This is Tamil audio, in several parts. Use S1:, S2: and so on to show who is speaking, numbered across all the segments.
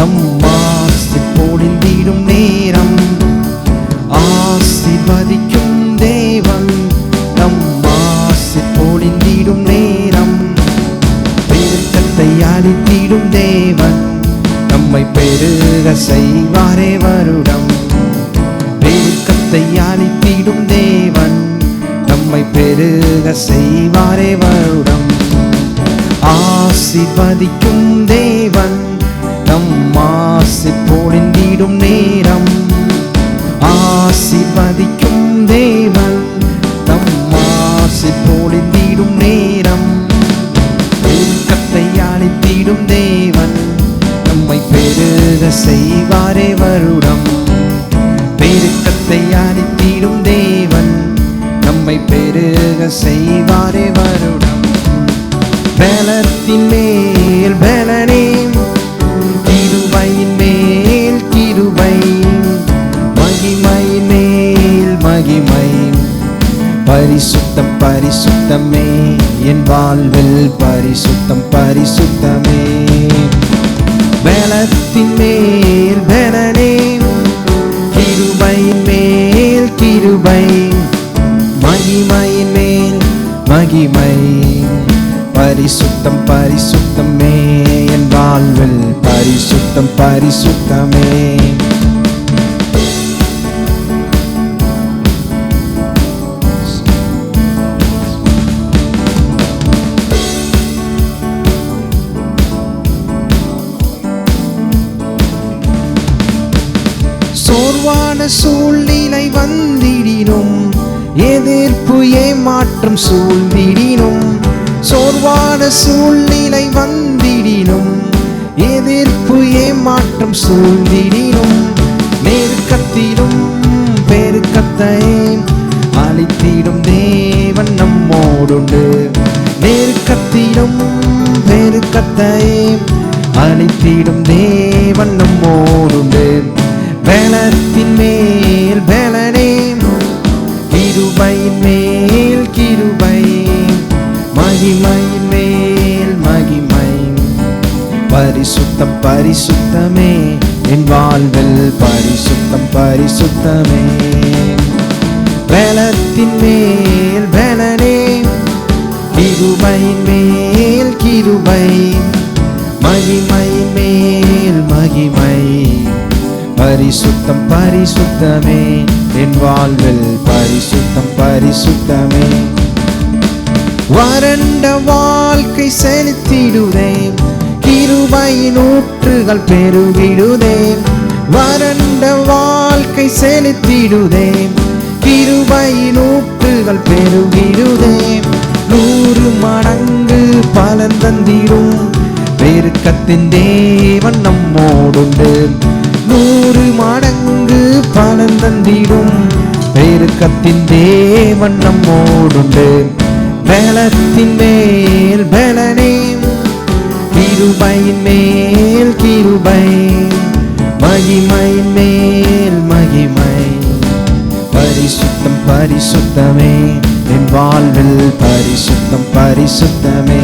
S1: நம் ஆசீர்வதிக்கும் நேரம், ஆசீர்வதிக்கும் தேவன் நம் ஆசீர்வதிக்கும் நேரம், பெருக்கத்தை அளித்திடும் தேவன் நம்மை பெருக செய்வாரே வருடம். பெருக்கத்தை அளித்திடும் தேவன் நம்மை பெருக செய்வாரே வருடம். ஆசீர்வதிக்கும் தேவன் நம் ஆசீர்வதிக்கும் நேரம், ஆசீர்வதிக்கும் தேவன் நம் ஆசீர்வதிக்கும் நேரம், பெருக்கத்தை அளித்திடும் தேவன் நம்மை பெருக செய்வாரே வருடம். பெருக்கத்தை அளித்திடும் தேவன் நம்மை பெருக செய்வாரே வருடம். பலத்தின் மேல் பலனே, கிருபையின் மேல் கிருபை, மகிமையின் மேல் மகிமை, பரிசுத்தம் பரிசுத்தமே என் வாழ்வில் பரிசுத்தம் பரிசுத்தமே. பலத்தின் மேல் பலனே, கிருபையின் மேல் கிருபை, மகிமையின் மேல் மகிமை, பரிசுத்தம் பரிசுத்தமே என் வாழ்வில் பரிசுத்தம் பரிசுத்தமே. சோர்வான சூழ்நிலை வந்திடினும், எதிர்ப்பு ஏமாற்றம் சூழ்ந்திடினும், சோர்வான சூழ்நிலை வந்திடினும், எதிர்ப்பு ஏமாற்றம் சூழ்ந்திடினும், நெருக்கத்திலும் பெருக்கத்தை அளித்திடும் தேவன் நம்மோடுண்டு. நெருக்கத்திலும் பெருக்கத்தை அளித்திடும் தேவன் நம்மோடுண்டு. பலத்தின் மேல் பலனே, கிருபையின் மேல் கிருபை, மகிமையின் மேல் மகிமை, பரிசுத்தம் பரிசுத்தமே என் வாழ்வில் பரிசுத்தம் பரிசுத்தமே. பலத்தின் மேல் பலனே, கிருபையின் மேல் கிருபை, மகிமையின் மேல் மகிமை, பரிசுத்தம் பரிசுத்தமே என் வாழ்வில் பரிசுத்தம் பரிசுத்தமே. வறண்ட வாழ்க்கை செலுத்திடுதே, கிருபையின் ஊற்றுகள் பெருகிடுதே. வறண்ட வாழ்க்கை செலுத்திடுதே, கிருபையின் ஊற்றுகள் பெருகிடுதே. 100 மடங்கு பலன் தந்திடும் பெருக்கத்தின் தேவன் நம்மோடுண்டு. 100 மடங்கு பலன் தந்திடும் பெருக்கத்தின் தேவன் நம்மோடுண்டு. பலத்தின் மேல் பலனே, கிருபையின் மேல் கிருபை, மகிமையின் மேல் மகிமை, பரிசுத்தம் பரிசுத்தமே என் வாழ்வில் பரிசுத்தம் பரிசுத்தமே.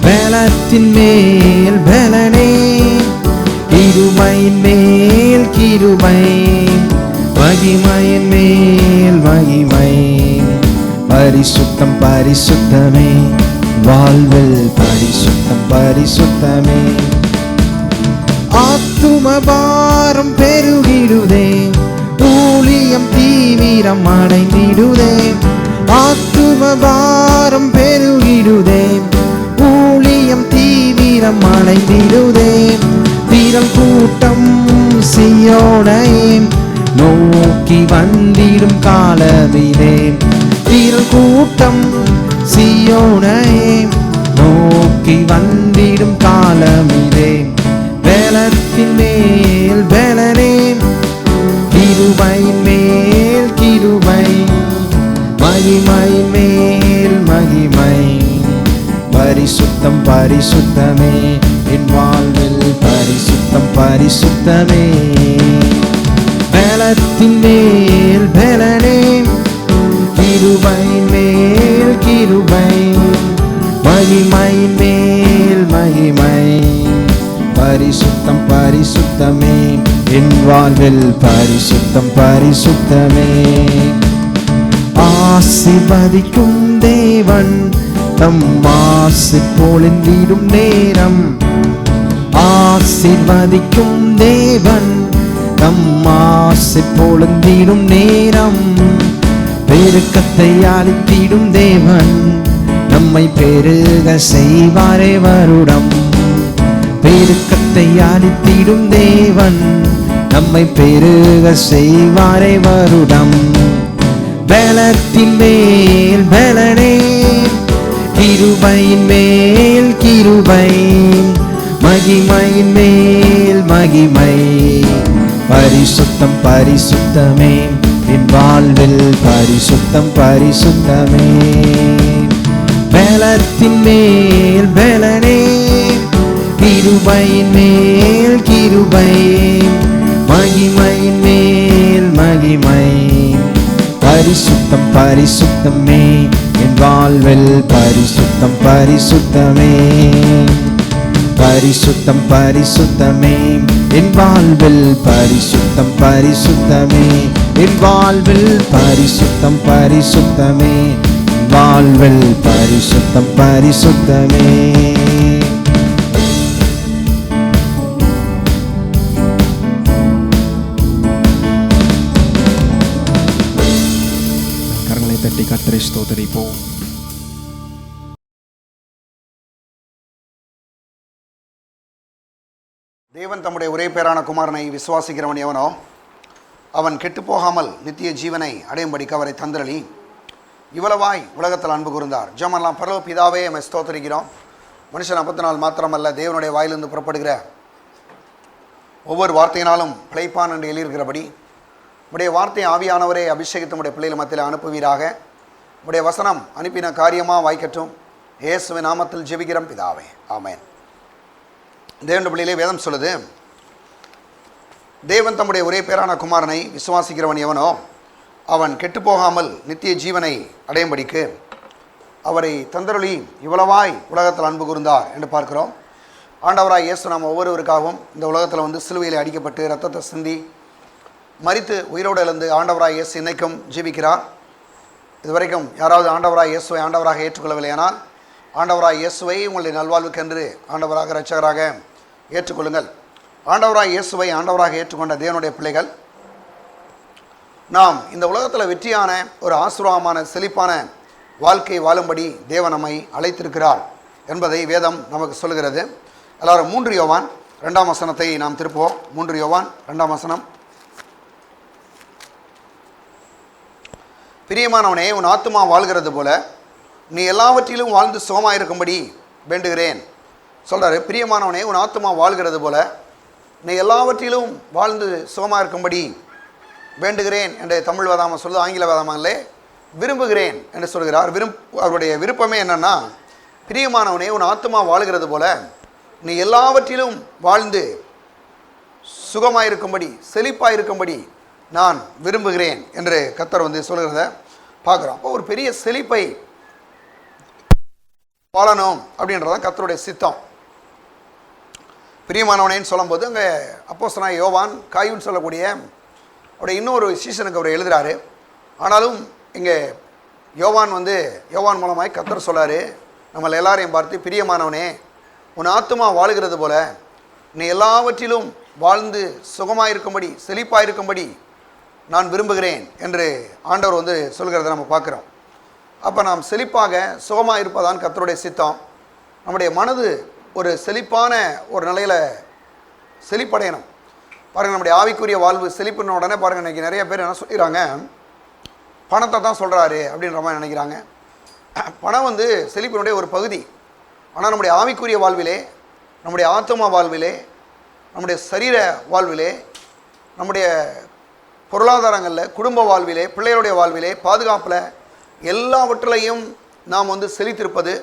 S1: பலத்தின் மேல் பலனே, கிருபையின் மேல் கிருபை, மகிமையின் மேல் மகிமை, பரிசுத்தம் பரிசுத்தமே வாழ்வில் பரிசுத்தம் பரிசுத்தமே. ஆத்தும பாரம் பெருகிடுதே, ஊழியம் தீவிரம் அடைந்திடுதே. ஆத்தும பாரம் பெருகிடுதே, ஊழியம் தீவிரம் அடைந்திடுதே. திரள் கூட்டம் சீயோனை நோக்கி வந்திடும் காலமிதே. திரள் கூட்டம் சீயோனை நோக்கி வந்திடும் காலமிதே. பலத்தின் மேல் பலனே, கிருபையின் மேல் கிருபை, மகிமையின் மேல் மகிமை, பரிசுத்தம் பரிசுத்தமே என் வாழ்வில் பரிசுத்தம் பரிசுத்தமே. பலத்தின் மேல் பலனே, கிருபையின் மேல் கிருபை, மகிமையின் மேல் மகிமை, பரிசுத்தம் வாழ்வில் பரிசுத்தம் பரிசுத்தமே. ஆசீர்வதிக்கும் தேவன் தம் ஆசை பொழிந்திடும் நேரம். ஆசீர்வதிக்கும் தேவன் தம் ஆசை பொழிந்திடும் நேரம். பெருக்கத்தை அளித்திடும் தேவன் நம்மை பெருக செய்வாரே வருடம். பெருக்கத்தை அளித்திடும் தேவன் நம்மை பெருக செய்வாரே வருடம். பலத்தின் மேல் பலனே, கிருபையின் மேல் கிருபை, மகிமையின் மேல் மகிமை. பரிசுத்தம் பரிசுத்தமே, என் வாழ்வில் பரிசுத்தம் பரிசுத்தமே. பலத்தின் மேல் பலனே, கிருபையின் மேல் கிருபை, மகிமையின் மேல் மகிமை. பரிசுத்தம் பரிசுத்தமே, என் வாழ்வில் பரிசுத்தம் பரிசுத்தமே. பரிசுத்தம் பரிசுத்தமே, என் வாழ்வில் பரிசுத்தம் பரிசுத்தமே. என் வாழ்வில் பரிசுத்தம் பரிசுத்தமே, வாழ்வில் பரிசுத்தம் பரிசுத்தமே. கரங்களை தட்டி கர்த்தரை ஸ்தோத்திரிப்போம்.
S2: தேவன் தம்முடைய ஒரே பேரான குமாரனை விசுவாசிக்கிறவன் எவனோ அவன் கெட்டுப்போகாமல் நித்திய ஜீவனை அடையும்படிக்கு அவரை தந்திரளி இவ்வளவாய் உலகத்தில் அன்பு கூர்ந்தார். ஜெபமெல்லாம். பரலோக பிதாவே, எம்மை ஸ்தோத்திரிக்கிறோம். மனுஷன் அப்பத்தினால் மாத்திரமல்ல, தேவனுடைய வாயிலிருந்து புறப்படுகிற ஒவ்வொரு வார்த்தையினாலும் பிழைப்பான் என்று எழுதியிருக்கிறபடி உடைய வார்த்தை ஆவியானவரே அபிஷேகித்து உடைய பிள்ளைகள் மத்தியில் அனுப்புவீராக. உடைய வசனம் அனுப்பின காரியமாக வாய்க்கட்டும். இயேசுவின் நாமத்தில் ஜெபிக்கிறோம் பிதாவே, ஆமென். தேவனுடைய பிள்ளையிலே வேதம் சொல்லுது, தேவன் தம்முடைய ஒரே பேரான குமாரனை விசுவாசிக்கிறவன் எவனோ அவன் கெட்டுப்போகாமல் நித்திய ஜீவனை அடையும்படிக்கு அவரை தந்தருளி இவ்வளவாய் உலகத்தில் அன்பு கூர்ந்தார் என்று பார்க்கிறோம். ஆண்டவராய் இயேசு நாம் ஒவ்வொருவருக்காகவும் இந்த உலகத்தில் வந்து சிலுவையில் அடிக்கப்பட்டு இரத்தத்தை சிந்தி மரித்து உயிரோடு எழுந்து ஆண்டவராய் இயேசு இன்னைக்கும் ஜீவிக்கிறார். இதுவரைக்கும் யாராவது ஆண்டவராய் இயேசுவை ஆண்டவராக ஏற்றுக்கொள்ளவில்லையானால் ஆண்டவராய் இயேசுவை உங்களுடைய நல்வாழ்வுக்கென்று ஆண்டவராக இரட்சகராக ஏற்றுக்கொள்ளுங்கள். ஆண்டவராய் இயேசுவை ஆண்டவராக ஏற்றுக்கொண்ட தேவனுடைய பிள்ளைகள் நாம் இந்த உலகத்தில் வெற்றியான ஒரு ஆசீர்வாதமான செழிப்பான வாழ்க்கை வாழும்படி தேவன் நம்மை அழைத்திருக்கிறார் என்பதை வேதம் நமக்கு சொல்லுகிறது. எல்லாரும் 3 யோவான் 2ஆம் வசனத்தை நாம் திருப்புவோம். 3 யோவான் 2ஆம் வசனம். பிரியமானவனே, உன் ஆத்துமா வாழ்கிறது போல நீ எல்லாவற்றிலும் வாழ்ந்து சுகமாயிருக்கும்படி வேண்டுகிறேன் சொல்கிறாரு. பிரியமானவனே, உன் ஆத்துமா வாழ்கிறது போல நீ எல்லாவற்றிலும் வாழ்ந்து சுகமாக இருக்கும்படி வேண்டுகிறேன் என்று தமிழ் வேதாம சொல்லுது. ஆங்கில வேதாமல்லே விரும்புகிறேன் என்று சொல்கிறார். அவருடைய விருப்பமே என்னன்னா, பிரியமானவனே, உன் ஆத்துமா வாழ்கிறது போல நீ எல்லாவற்றிலும் வாழ்ந்து சுகமாயிருக்கும்படி செழிப்பாயிருக்கும்படி நான் விரும்புகிறேன் என்று கர்த்தர் வந்து சொல்கிறத பார்க்குறோம். அப்போ ஒரு பெரிய செழிப்பை வாழணும் அப்படின்றதான் கர்த்தருடைய சித்தம். பிரியமானவனேன்னு சொல்லும்போது அங்கே அப்போஸ்தலனாகிய யோவான் காயுன்னு சொல்லக்கூடிய அவருடைய இன்னொரு சீசனுக்கு அவர் எழுதுகிறாரு. ஆனாலும் இங்கே யோவான் மூலமாய் கர்த்தர் சொல்கிறாரு நம்மளை எல்லாரையும் பார்த்து, பிரியமானவனே, உன் ஆத்துமா வாழுகிறது போல நீ எல்லாவற்றிலும் வாழ்ந்து சுகமாயிருக்கும்படி செழிப்பாயிருக்கும்படி நான் விரும்புகிறேன் என்று ஆண்டவர் வந்து சொல்கிறத நம்ம பார்க்குறோம். அப்போ நாம் செழிப்பாக சுகமாக இருப்பதான் கர்த்தருடைய சித்தம். நம்முடைய மனது ஒரு செழிப்பான ஒரு நிலையில் செழிப்படையணும். பாருங்கள், நம்முடைய ஆவிக்குரிய வாழ்வு செழிப்புன உடனே பாருங்கள், இன்றைக்கி நிறைய பேர் என்ன சொல்லிடுறாங்க, பணத்தை தான் சொல்கிறாரு அப்படின்ற மாதிரி நினைக்கிறாங்க. பணம் வந்து செழிப்பினுடைய ஒரு பகுதி. ஆனால் நம்முடைய ஆவிக்குரிய வாழ்விலே, நம்முடைய ஆத்மா வாழ்விலே, நம்முடைய சரீர வாழ்விலே, நம்முடைய பொருளாதாரங்களில், குடும்ப வாழ்விலே, பிள்ளைகளுடைய வாழ்விலே, பாதுகாப்பில் எல்லாவற்றிலையும் நாம் வந்து செழித்திருப்பது,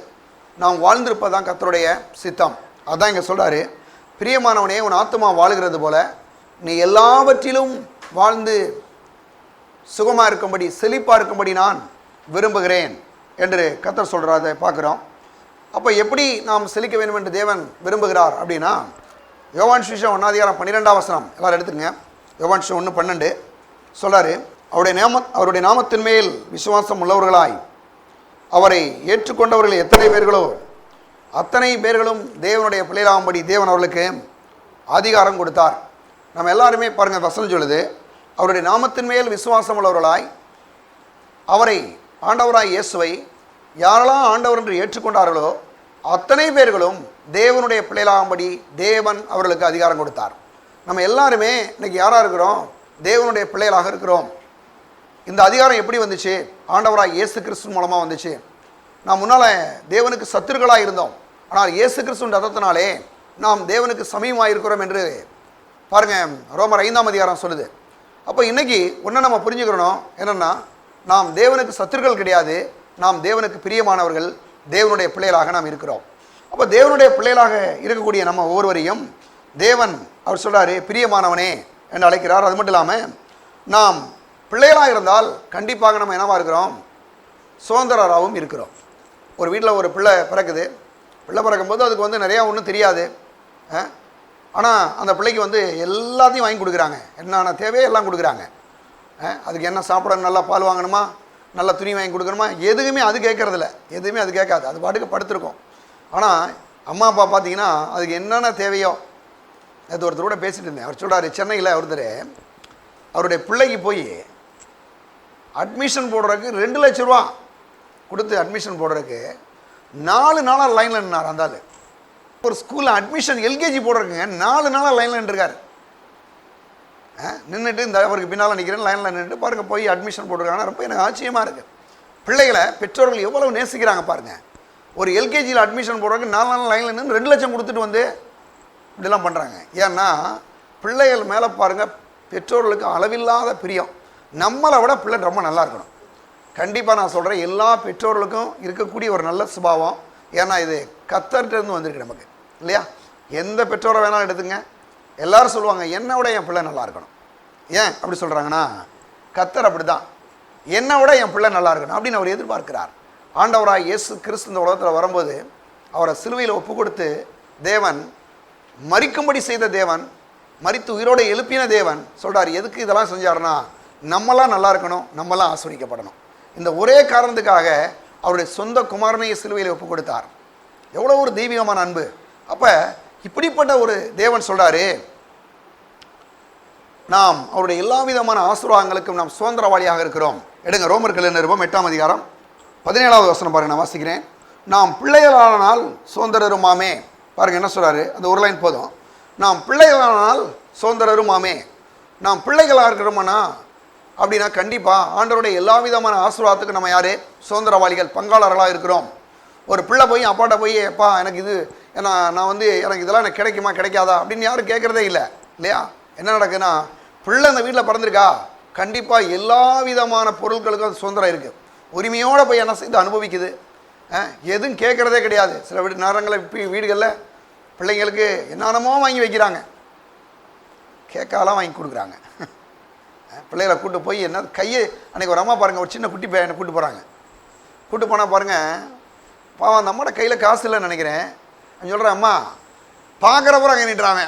S2: நாம் வாழ்ந்திருப்பது தான் கர்த்தருடைய சித்தம். அதான் இங்கே சொல்கிறாரு, பிரியமானவனே, உன் ஆத்மா வாழுகிறது போல நீ எல்லாவற்றிலும் வாழ்ந்து சுகமாக இருக்கும்படி செழிப்பாக இருக்கும்படி நான் விரும்புகிறேன் என்று கர்த்தர் சொல்கிறத பார்க்குறோம். அப்போ எப்படி நாம் செழிக்க வேண்டும் என்று தேவன் விரும்புகிறார் அப்படின்னா, யோவான் சுவிசேஷம் 1 அதிகாரம் 12ஆம் வசனம் எல்லாரும் எடுத்துங்க. யோவான் 1:12 சொல்றாரு, அவருடைய நாமத்தின் மேல் விசுவாசம் உள்ளவர்களாய் அவரை ஏற்றுக்கொண்டவர்கள் எத்தனை பேர்களோ அத்தனை பேர்களும் தேவனுடைய பிள்ளைகளாகும்படி தேவன் அவர்களுக்கு அதிகாரம் கொடுத்தார். நம்ம எல்லாருமே பாருங்கள், வசனம் சொல்லுது, அவருடைய நாமத்தின் மேல் விசுவாசம் உள்ளவர்களாய் அவரை ஆண்டவராய் இயேசுவை யாரெல்லாம் ஆண்டவர் என்று ஏற்றுக்கொண்டார்களோ அத்தனை பேர்களும் தேவனுடைய பிள்ளைகளாகும்படி தேவன் அவர்களுக்கு அதிகாரம் கொடுத்தார். நம்ம எல்லாருமே இன்னைக்கு யாராக இருக்கிறோம்? தேவனுடைய பிள்ளைகளாக இருக்கிறோம். இந்த அதிகாரம் எப்படி வந்துச்சு? ஆண்டவராய் இயேசு கிறிஸ்து மூலமாக வந்துச்சு. நாம் முன்னால் தேவனுக்கு சத்துருக்களாக இருந்தோம், ஆனால் இயேசு கிறிஸ்துவின் ரத்தத்தினாலே நாம் தேவனுக்கு சமீபமாக இருக்கிறோம் என்று பாருங்கள் ரோமர் 5ஆம் அதிகாரம் சொல்லுது. அப்போ இன்றைக்கி ஒன்று நம்ம புரிஞ்சுக்கிறோம் என்னென்னா, நாம் தேவனுக்கு சத்துருக்கள் கிடையாது, நாம் தேவனுக்கு பிரியமானவர்கள், தேவனுடைய பிள்ளைகளாக நாம் இருக்கிறோம். அப்போ தேவனுடைய பிள்ளைகளாக இருக்கக்கூடிய நம்ம ஒவ்வொருவரையும் தேவன் அவர் சொல்கிறாரு பிரியமானவனே என்று அழைக்கிறார். அது மட்டும் இல்லாமல் நாம் பிள்ளைகளாக இருந்தால் கண்டிப்பாக நம்ம என்னவாக இருக்கிறோம்? சுதந்திரராகவும் இருக்கிறோம். ஒரு வீட்டில் ஒரு பிள்ளை பிறக்குது, பிள்ளை பிறக்கும்போது அதுக்கு நிறையா ஒன்றும் தெரியாது, ஆனால் அந்த பிள்ளைக்கு எல்லாத்தையும் வாங்கி கொடுக்குறாங்க, என்னென்ன தேவையோ எல்லாம் கொடுக்குறாங்க. அதுக்கு என்ன சாப்பிட, நல்லா பால் வாங்கணுமா, நல்லா துணி வாங்கி கொடுக்கணுமா, எதுவுமே அது கேட்குறதில்ல, எதுவுமே அது கேட்காது, அது பாட்டுக்கு படுத்துருக்கும். ஆனால் அம்மா அப்பா பார்த்தீங்கன்னா அதுக்கு என்னென்ன தேவையோ. அது ஒருத்தர் கூட பேசிட்டு இருந்தேன், அவர் சொல்கிறாரு, சென்னையில் ஒருத்தர் அவருடைய பிள்ளைக்கு போய் அட்மிஷன் போடுறதுக்கு 2 லட்ச ரூபா கொடுத்து அட்மிஷன் போடுறதுக்கு 4 நாளாக லைனில் நின்னார். அந்த ஆள் ஒரு ஸ்கூலில் அட்மிஷன் எல்கேஜி போடுறதுக்குங்க 4 நாளாக லைனில் நின்றுருக்காரு. நின்றுட்டு இந்த அவருக்கு பின்னால் நிற்கிறேன், லைனில் நின்றுட்டு பாருங்கள் போய் அட்மிஷன் போட்டிருக்காங்க. ரொம்ப எனக்கு ஆச்சரியமாக இருக்குது. பிள்ளைகளை பெற்றோர்கள் எவ்வளவு நேசிக்கிறாங்க பாருங்கள். ஒரு எல்கேஜியில் அட்மிஷன் போடுறதுக்கு 4 நாள் லைனில் நின்று 2 லட்சம் கொடுத்துட்டு இப்படிலாம் பண்ணுறாங்க. ஏன்னா பிள்ளைகள் மேலே பாருங்கள் பெற்றோர்களுக்கு அளவில்லாத பிரியம். நம்மளை விட பிள்ளை ரொம்ப நல்லா இருக்கணும். கண்டிப்பாக நான் சொல்கிறேன், எல்லா பெற்றோர்களுக்கும் இருக்கக்கூடிய ஒரு நல்ல சுபாவம். ஏன்னா இது கர்த்தர்கிட்டேருந்து வந்திருக்கு நமக்கு, இல்லையா? எந்த பெற்றோரை வேணாலும் எடுத்துங்க, எல்லோரும் சொல்லுவாங்க என்னை விட என் பிள்ளை நல்லா இருக்கணும். ஏன் அப்படி சொல்கிறாங்கன்னா, கர்த்தர் அப்படி தான், என்னை விட என் பிள்ளை நல்லா இருக்கணும் அப்படின்னு அவர் எதிர்பார்க்கிறார். ஆண்டவராக இயேசு கிறிஸ்து இந்த உலகத்தில் வரும்போது அவரை சிலுவையில் ஒப்பு கொடுத்து தேவன் மரிக்கும்படி செய்த தேவன், மரித்து உயிரோடு எழுப்பின தேவன் சொல்கிறார், எதுக்கு இதெல்லாம் செஞ்சார்னா நம்மளாம் நல்லா இருக்கணும், நம்மளாம் ஆசீர்வதிக்கப்படணும். இந்த ஒரே காரணத்துக்காக அவருடைய சொந்த குமாரனையை சிலுவையில் ஒப்பு கொடுத்தார். எவ்வளோ ஒரு தெய்வீகமான அன்பு! அப்போ இப்படிப்பட்ட ஒரு தேவன் சொல்கிறாரு, நாம் அவருடைய எல்லா விதமான ஆசீர்வாதங்களுக்கும் நாம் சுதந்திரவாளியாக இருக்கிறோம். எடுங்க ரோமர்கள் நிருபம் 8ஆம் அதிகாரம் 17வது வசனம் பாருங்கள், நான் வாசிக்கிறேன். நாம் பிள்ளைகளானால் சுதந்திரருமாமே. பாருங்கள் என்ன சொல்கிறாரு, அந்த ஒரு லைன் போதும். நாம் பிள்ளைகளானால் சுதந்திரருமாமே. நாம் பிள்ளைகளாக இருக்கிறோமானா அப்படின்னா கண்டிப்பாக ஆண்டவருடைய எல்லா விதமான ஆசீர்வாதத்துக்கு நம்ம யார்? சுதந்திரவாளிகள், பங்காளர்களாக இருக்கிறோம். ஒரு பிள்ளை போய் அப்பாட்ட போய் எப்பா எனக்கு இது ஏன்னா நான் எனக்கு இதெல்லாம் எனக்கு கிடைக்குமா கிடைக்காதா அப்படின்னு யாரும் கேட்குறதே இல்லை, இல்லையா? என்ன நடக்குதுன்னா, பிள்ளை அந்த வீட்டில் பிறந்திருக்கா, கண்டிப்பாக எல்லா விதமான பொருட்களுக்கும் அது சுதந்திரம் இருக்குது. உரிமையோடு போய் என்ன செய்து அனுபவிக்குது, எதுவும் கேட்குறதே கிடையாது. சில நேரங்களில் இப்போ வீடுகளில் பிள்ளைங்களுக்கு என்னென்னமோ வாங்கி வைக்கிறாங்க, கேட்காலாம் வாங்கி கொடுக்குறாங்க. பிள்ளைகளை கூப்பிட்டு போய் என்ன கையை அன்றைக்கி ஒரு அம்மா பாருங்கள், ஒரு சின்ன குட்டி பையனை கூப்பிட்டு போகிறாங்க. கூப்பிட்டு போனால் பாருங்கள், பாவம் அந்த அம்மாவோட கையில் காசு இல்லைன்னு நினைக்கிறேன். நான் சொல்கிறேன், அம்மா பார்க்குற போகிறாங்க நின்றாங்க.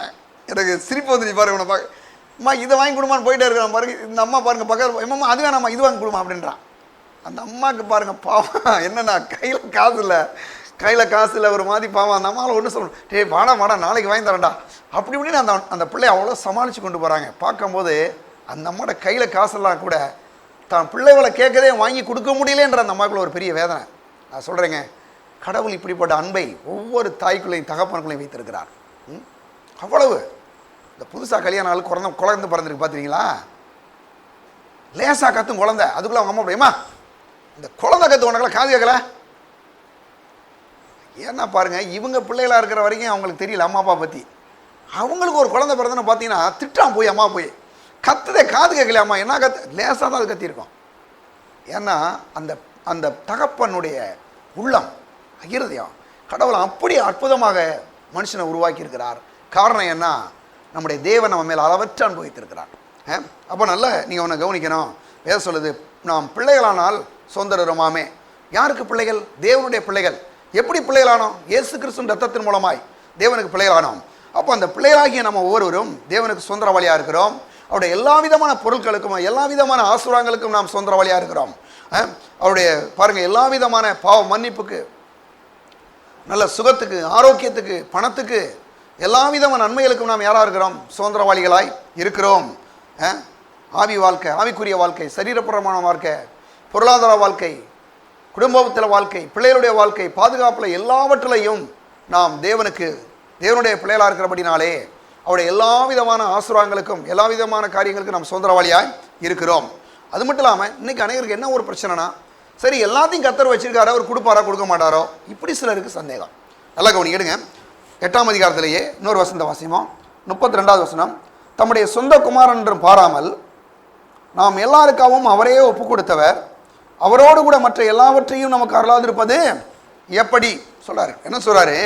S2: எனக்கு சிரிப்பு வந்துச்சு பாருங்க. உன்னை பார்க்க அம்மா இதை வாங்கி கொடுமான்னு போயிட்டே இருக்கிறான் பாருங்க. இந்த அம்மா பாருங்கள் பக்கத்தில், அம்மா அது வேணாம்மா இது வாங்கி கொடுமா அப்படின்றான். அந்த அம்மாவுக்கு பாருங்கள் பாவம், என்னென்னா கையில் காசு இல்லை, கையில் காசு இல்லை, ஒரு மாதிரி பாவம். அந்த அம்மாவில் ஒன்று சொல்லணும், டே வாடா நாளைக்கு வாங்கி தரேன்டா அப்படி இப்படின்னு அந்த பிள்ளைய அவ்வளோ சமாளித்து கொண்டு போகிறாங்க. பார்க்கும்போது அந்த அம்மாவோட கையில் காசெல்லாம் கூட தான் பிள்ளைகளை கேட்கதே வாங்கி கொடுக்க முடியலன்ற அந்த அம்மாவுக்குள்ள ஒரு பெரிய வேதனை. நான் சொல்கிறேங்க, கடவுள் இப்படிப்பட்ட அன்பை ஒவ்வொரு தாய்க்குள்ளையும் தகப்பனுக்குள்ளையும் வைத்திருக்கிறார். அவ்வளவு. இந்த புதுசாக கல்யாணம் ஆள் குழந்தை பிறந்திருக்கு பார்த்துருங்களா, லேசாக கற்றும் குழந்தை, அதுக்குள்ளே அவங்க அம்மா அப்படியேம்மா இந்த குழந்தை கற்று உனக்கெல்லாம் காது கேட்கல. ஏன்னா பாருங்கள், இவங்க பிள்ளைகளாக இருக்கிற வரைக்கும் அவங்களுக்கு தெரியல அம்மா அப்பா பற்றி. அவங்களுக்கு ஒரு குழந்தை பிறந்தன்னு பார்த்தீங்கன்னா திட்டான் போய் அம்மா போய் கத்துதே, காது கேட்கல அம்மா என்ன கற்று, லேசாக தான் அது கத்திருக்கோம். ஏன்னா அந்த அந்த தகப்பனுடைய உள்ளம் இருதயம் கடவுளை அப்படி அற்புதமாக மனுஷனை உருவாக்கியிருக்கிறார். காரணம் என்ன? நம்முடைய தேவன் நம்ம மேல் அளவற்ற அனுபவித்திருக்கிறார். அப்போ நல்லா நீங்கள் அவனை கவனிக்கணும். வேத சொல்லுது, நாம் பிள்ளைகளானால் சுதந்திரமாமே. யாருக்கு பிள்ளைகள்? தேவனுடைய பிள்ளைகள். எப்படி பிள்ளைகளானோம்? இயேசு கிறிஸ்துவின் ரத்தத்தின் மூலமாய் தேவனுக்கு பிள்ளைகளானோம். அப்போ அந்த பிள்ளைகளாகிய நம்ம ஒவ்வொருவரும் தேவனுக்கு சுதந்திரவாளியாக இருக்கிறோம். அவருடைய எல்லா விதமான பொருட்களுக்கும் எல்லா விதமான ஆசீர்வாதங்களுக்கும் நாம் சுதந்திரவாளியாக இருக்கிறோம். அவருடைய பாருங்கள், எல்லா விதமான பாவ மன்னிப்புக்கு, நல்ல சுகத்துக்கு, ஆரோக்கியத்துக்கு, பணத்துக்கு, எல்லா விதமான நன்மைகளுக்கும் நாம் யாராக இருக்கிறோம்? சுதந்திரவாளிகளாய் இருக்கிறோம். ஆவி வாழ்க்கை, ஆவிக்குரிய வாழ்க்கை, சரீரபூர்வமான வாழ்க்கை, பொருளாதார வாழ்க்கை, குடும்பத்தில் வாழ்க்கை, பிள்ளைகளுடைய வாழ்க்கை, பாதுகாப்பில் எல்லாவற்றிலையும் நாம் தேவனுடைய பிள்ளைகளாக இருக்கிறபடினாலே அவருடைய எல்லா விதமான ஆசீர்வாதங்களுக்கும் எல்லா விதமான காரியங்களுக்கும் நாம் சுதந்திரவாளியாய் இருக்கிறோம். அது மட்டும் இல்லாமல் இன்னைக்கு அநேகருக்கு என்ன ஒரு பிரச்சனைனா, சரி எல்லாத்தையும் கர்த்தர் வச்சிருக்காரு, அவர் கொடுப்பாரா கொடுக்க மாட்டாரோ, இப்படி சிலருக்கு சந்தேகம். நல்லா கவனிக்கிடுங்க. 8ஆம் அதிகாரத்திலேயே இன்னொரு வசனத்தை வாசிப்போம். 32வது வசனம். தம்முடைய சொந்த குமாரன் என்றும் பாராமல் நாம் எல்லாருக்காகவும் அவரே ஒப்பு கொடுத்தவர், அவரோடு கூட மற்ற எல்லாவற்றையும் நமக்கு அருளாதிருப்பது எப்படி சொல்றாரு? என்ன சொல்றாரு?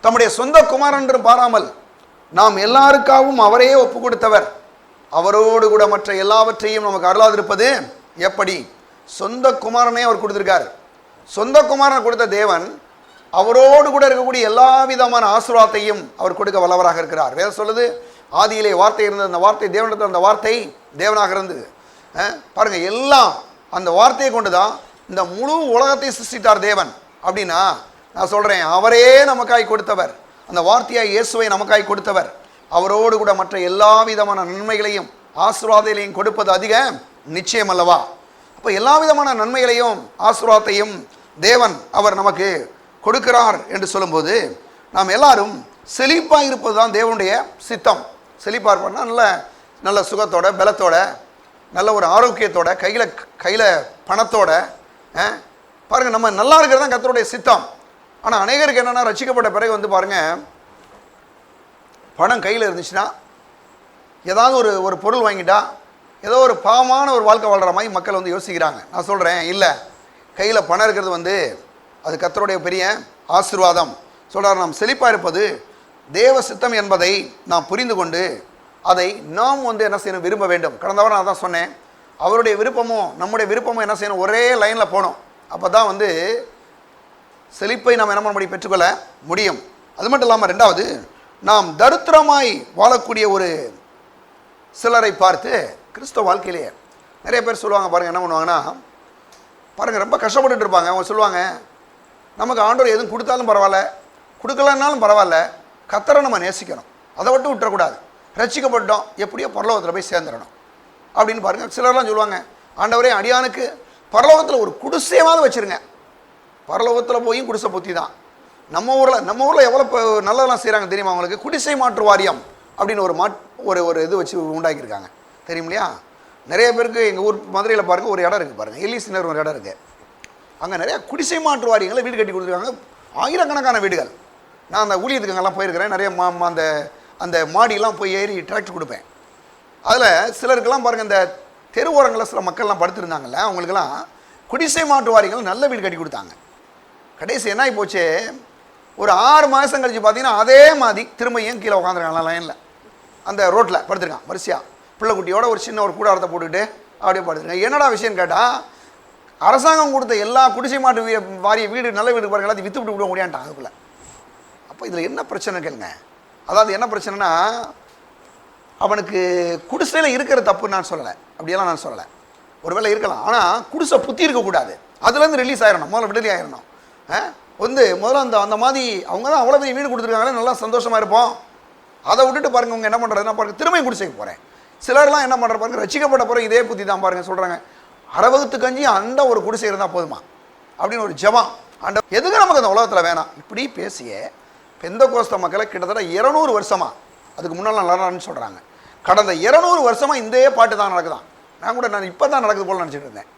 S2: தம்முடைய சொந்த குமாரன் என்றும் பாராமல் நாம் எல்லாருக்காகவும் அவரே ஒப்பு கொடுத்தவர், அவரோடு கூட மற்ற எல்லாவற்றையும் நமக்கு அருளாதிருப்பது எப்படி? சொந்த குமாரனே அவர் கொடுத்திருக்கார். சொந்த குமாரன் கொடுத்த தேவன் அவரோடு கூட இருக்கக்கூடிய எல்லா விதமான ஆசீர்வாதத்தையும் அவர் கொடுக்க வல்லவராக இருக்கிறார். வேதம் சொல்லுது, ஆதியிலே வார்த்தை இருந்தது, அந்த வார்த்தை தேவனிடத்தில், அந்த வார்த்தை தேவனாக இருந்தது. பாருங்க, எல்லாம் அந்த வார்த்தையை கொண்டு தான் இந்த முழு உலகத்தை சிருஷ்டித்தார் தேவன். அப்படின்னா நான் சொல்றேன், அவரே நமக்காய் கொடுத்தவர், அந்த வார்த்தையாய் இயேசுவை நமக்காய் கொடுத்தவர், அவரோடு கூட மற்ற எல்லா விதமான நன்மைகளையும் ஆசீர்வாதங்களையும் கொடுப்பது அதிக நிச்சயம் அல்லவா? அப்போ எல்லா விதமான நன்மைகளையும் ஆசீர்வாதத்தையும் தேவன் அவர் நமக்கு கொடுக்கிறார் என்று சொல்லும்போது நாம் எல்லாரும் செழிப்பாக இருப்பது தான் தேவனுடைய சித்தம். செழிப்பாக இருப்போம்னா நல்ல சுகத்தோட, பலத்தோட, நல்ல ஒரு ஆரோக்கியத்தோட, கையில் பணத்தோட, பாருங்கள், நம்ம நல்லா இருக்கிறது தான் கர்த்தருடைய சித்தம். ஆனால் அநேகருக்கு என்னென்னா, ரட்சிக்கப்பட்ட பிறகு பாருங்கள், பணம் கையில் இருந்துச்சுன்னா, ஏதாவது ஒரு பொருள் வாங்கிட்டா ஏதோ ஒரு பாவமான ஒரு வாழ்க்கை வாழ்கிற மாதிரி மக்கள் யோசிக்கிறாங்க. நான் சொல்கிறேன், இல்லை, கையில் பணம் இருக்கிறது அது கர்த்தருடைய பெரிய ஆசீர்வாதம். சொல்கிறார், நாம் செழிப்பாக இருப்பது தேவ சித்தம் என்பதை நாம் புரிந்து கொண்டு அதை நாம் என்ன செய்யணும்? விரும்ப வேண்டும். கடந்த வாரம் நான் தான் சொன்னேன், அவருடைய விருப்பமும் நம்முடைய விருப்பமும் என்ன செய்யணும்? ஒரே லைனில் போகணும். அப்போ தான் செழிப்பை நாம் என்ன பண்ண பெற்றுக்கொள்ள முடியும். அது மட்டும் இல்லாமல் ரெண்டாவது, நாம் தரித்திரமாய் வாழக்கூடிய ஒரு சிலரை பார்த்து கிறிஸ்தவ வாழ்க்கையிலேயே நிறைய பேர் சொல்லுவாங்க. பாருங்கள், என்ன பண்ணுவாங்கன்னா, பாருங்கள், ரொம்ப கஷ்டப்பட்டுட்டு இருப்பாங்க. அவங்க சொல்லுவாங்க, நமக்கு ஆண்டவர் எதுவும் கொடுத்தாலும் பரவாயில்ல, கொடுக்கலன்னாலும் பரவாயில்ல, கர்த்தரை நம்ம நேசிக்கணும், அதை மட்டும் விட்டுறக்கூடாது, ரட்சிக்கப்பட்டோம், எப்படியோ பரலோகத்தில் போய் சேர்ந்துடணும் அப்படின்னு பாருங்கள். சிலர்லாம் சொல்லுவாங்க, ஆண்டவரே அடியானுக்கு பரலோகத்தில் ஒரு குடிசையாவது வச்சுருங்க. பரலோகத்தில் போய் குடிசை புத்தி தான். நம்ம ஊரில் எவ்வளோ நல்லதெல்லாம் செய்கிறாங்க தெரியுமா? அவங்களுக்கு குடிசை மாற்று வாரியம் அப்படின்னு ஒரு இது வச்சு உண்டாக்கியிருக்காங்க, தெரியும் இல்லையா? நிறைய பேருக்கு எங்கள் ஊர் மதுரையில் பாருங்கள், ஒரு இடம் இருக்குது பாருங்கள், எல்லிசினர் ஒரு இடம் இருக்குது. அங்கே நிறையா குடிசை மாற்று வாரியங்களை வீடு கட்டி கொடுத்துருக்காங்க, ஆயிரக்கணக்கான வீடுகள். நான் அந்த ஊழியத்துக்கு அங்கெல்லாம் போயிருக்கிறேன். நிறைய அந்த மாடியெல்லாம் போய் ஏறி டிராக்டர் கொடுப்பேன். அதில் சிலருக்கெல்லாம் பாருங்கள், இந்த தெருவோரங்களில் சில மக்கள்லாம் படுத்துருந்தாங்கல்ல, அவங்களுக்கெல்லாம் குடிசை மாற்று வாரியங்கள் நல்ல வீடு கட்டி கொடுத்தாங்க. கடைசி என்ன ஆகி போச்சு, ஒரு 6 மாதம் கழிச்சு பார்த்தீங்கன்னா அதே மாதிரி திரும்பியும் கீழே உட்காந்துருக்காங்க லைனில், அந்த ரோட்டில் படுத்துருக்கான் வரிசையாக, பிள்ளைக்குட்டியோட ஒரு சின்ன ஒரு கூடாரத்தை போட்டுக்கிட்டு அப்படியே படுத்துருக்காங்க. என்னடா விஷயம் கேட்டால், அரசாங்கம் கொடுத்த எல்லா குடிசை மாட்டு வாரிய வீடு, நல்ல வீடு பாருங்க, எல்லாத்தையும் விற்று விட முடியான்ட்டாங்க அதுக்குள்ளே. அப்போ இதில் என்ன பிரச்சனை கேளுங்க? அதாவது என்ன பிரச்சனைனா, அவனுக்கு குடிசையில் இருக்கிற தப்புன்னு நான் சொல்லலை, அப்படியெல்லாம் நான் சொல்லலை, ஒருவேளை இருக்கலாம். ஆனால் குடிசை புத்தி இருக்கக்கூடாது, அதுலேருந்து ரிலீஸ் ஆகிடணும், முதல்ல விடுதலை ஆகிடணும். முதல்ல அந்த மாதிரி அவங்க தான் அவ்வளோ பெரிய வீடு கொடுத்துருக்காங்களே, நல்லா சந்தோஷமாக இருப்போம். அதை விட்டுட்டு பாருங்கள், அவங்க என்ன பண்ணுறதுன்னா பாருங்கள், திரும்ப குடிசைக்கு போகிறேன். சிலர்லாம் என்ன பண்ணுற பாருங்கள், ரட்சிக்கப்பட்ட பிறகு இதே புத்தி தான் பாருங்கள் சொல்கிறாங்க, 60 கஞ்சி அந்த ஒரு குடிசை இருந்தால் போதுமா அப்படின்னு ஒரு ஜெபம். எதுக்கு நமக்கு அந்த உலகத்தில் வேணாம் இப்படி பேசிய பெந்தகோஸ்த மக்களை கிட்டத்தட்ட 200 வருஷமாக, அதுக்கு முன்னால் நல்லான்னு சொல்கிறாங்க, கடந்த 200 வருஷமாக இந்த பாட்டு தான் நடக்குதான். நான் இப்போ தான் நடக்குது போல் நினச்சிட்டு இருந்தேன்.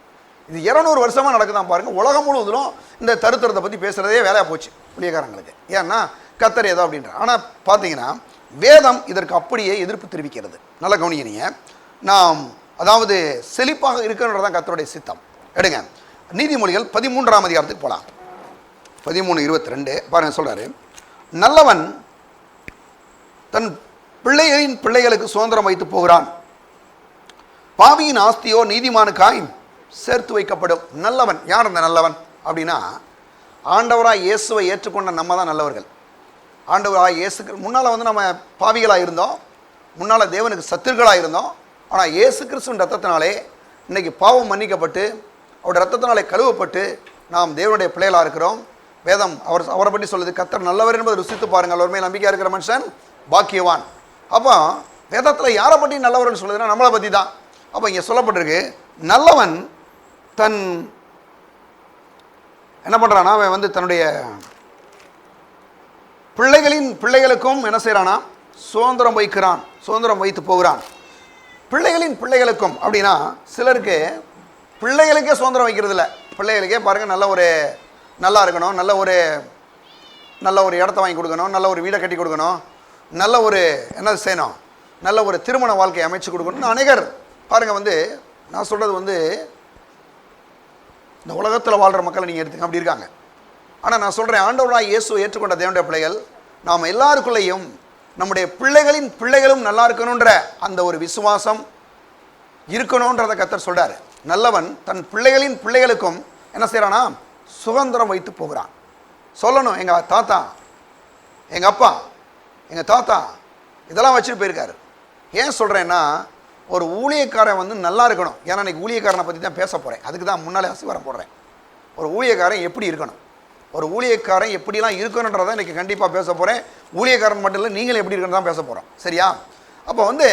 S2: இது 200 வருஷமாக நடக்குதான் பாருங்கள். உலகம் முழுவதும் இந்த தருத்தரத்தை பற்றி பேசுகிறதே வேலையாக போச்சு ஊழியக்காரங்களுக்கு. ஏன்னா கர்த்தர் ஏதோ அப்படின்ற. ஆனால் பார்த்தீங்கன்னா வேதம் இதற்கு அப்படியே எதிர்ப்பு தெரிவிக்கிறது. நல்லா கவனிக்கிறீங்க. நாம் அதாவது செழிப்பாக இருக்கணுன்றதான் கர்த்தருடைய சித்தம். எடுங்க நீதிமொழிகள் 13ஆம் அதிகாரத்துக்கு போகலாம். 13:22 பாருங்கள், சொல்கிறாரு, நல்லவன் தன் பிள்ளைகளுக்கு சுதந்திரம் வைத்து போகிறான், பாவியின் ஆஸ்தியோ நீதிமானுக்காய் சேர்த்து வைக்கப்படும். நல்லவன் யார்? அந்த நல்லவன் அப்படின்னா ஆண்டவராய் இயேசுவை ஏற்றுக்கொண்ட நம்ம தான் நல்லவர்கள். ஆண்டவராய் இயேசுக்கு முன்னால் நம்ம பாவிகளாக இருந்தோம், முன்னால் தேவனுக்கு சத்துருக்களாக இருந்தோம். ஆனால் இயேசு கிறிஸ்துவின் ரத்தத்தினாலே இன்றைக்கி பாவம் மன்னிக்கப்பட்டு அவருடைய ரத்தத்தினாலே கழுவப்பட்டு நாம் தேவனுடைய பிள்ளைகளாக இருக்கிறோம். வேதம் அவரை பற்றி சொல்லுது, கர்த்தர் நல்லவர் என்பதை ருசித்து பாருங்கள், அவர் மேல் நம்பிக்கையாக இருக்கிற மனுஷன் பாக்கியவான். அப்போ வேதத்தில் யாரை பற்றி நல்லவர்னு சொல்லுதுன்னா நம்மளை பற்றி தான். அப்போ இங்கே சொல்லப்பட்டிருக்கு, நல்லவன் தன் என்ன பண்ணுறான்னா அவன் வந்து தன்னுடைய பிள்ளைகளுக்கும் என்ன செய்கிறானா சுதந்திரம் வைக்கிறான், சுதந்திரம் வைத்து போகிறான். பிள்ளைகளின் பிள்ளைகளுக்கும் அப்படின்னா சிலருக்கு பிள்ளைகளுக்கே சுதந்திரம் வைக்கிறது இல்லை. பிள்ளைகளுக்கே பாருங்கள், நல்லா இருக்கணும், நல்ல ஒரு இடத்த வாங்கி கொடுக்கணும், நல்ல ஒரு வீடை கட்டி கொடுக்கணும், நல்ல ஒரு என்ன செய்யணும், நல்ல ஒரு திருமண வாழ்க்கையை அமைச்சு கொடுக்கணும்னு அநேகர் பாருங்கள் வந்து நான் சொல்கிறது வந்து இந்த உலகத்தில் வாழ்கிற மக்களை நீங்கள் எடுத்துங்க அப்படி இருக்காங்க. ஆனால் நான் சொல்கிறேன், ஆண்டவராய் இயேசு ஏற்றுக்கொண்ட தேவனுடைய பிள்ளைகள் நாம் எல்லாருக்குள்ளேயும் நம்முடைய பிள்ளைகளின் பிள்ளைகளும் நல்லா இருக்கணுன்ற அந்த ஒரு விசுவாசம் இருக்கணுன்றதை கர்த்தர் சொல்கிறார். நல்லவன் தன் பிள்ளைகளின் பிள்ளைகளுக்கும் என்ன செய்கிறானா சுதந்திரம் வைத்து போகிறான். சொல்லணும், எங்கள் தாத்தா, எங்கள் அப்பா, எங்கள் தாத்தா இதெல்லாம் வச்சுட்டு போயிருக்காரு. ஏன் சொல்கிறேன்னா, ஒரு ஊழியக்காரன் வந்து நல்லா இருக்கணும். ஏன்னா இன்றைக்கி ஊழியக்காரனை பற்றி தான் பேச போகிறேன். அதுக்கு தான் முன்னாலே அசிவாரம் போடுறேன். ஒரு ஊழியக்காரன் எப்படி இருக்கணும், ஒரு ஊழியக்காரன் எப்படிலாம் இருக்கணுன்றதை இன்றைக்கி கண்டிப்பாக பேச போகிறேன். ஊழியக்காரன் மட்டும் இல்லை, நீங்களும் எப்படி இருக்கணும் தான் பேச போகிறோம். சரியா? அப்போ வந்து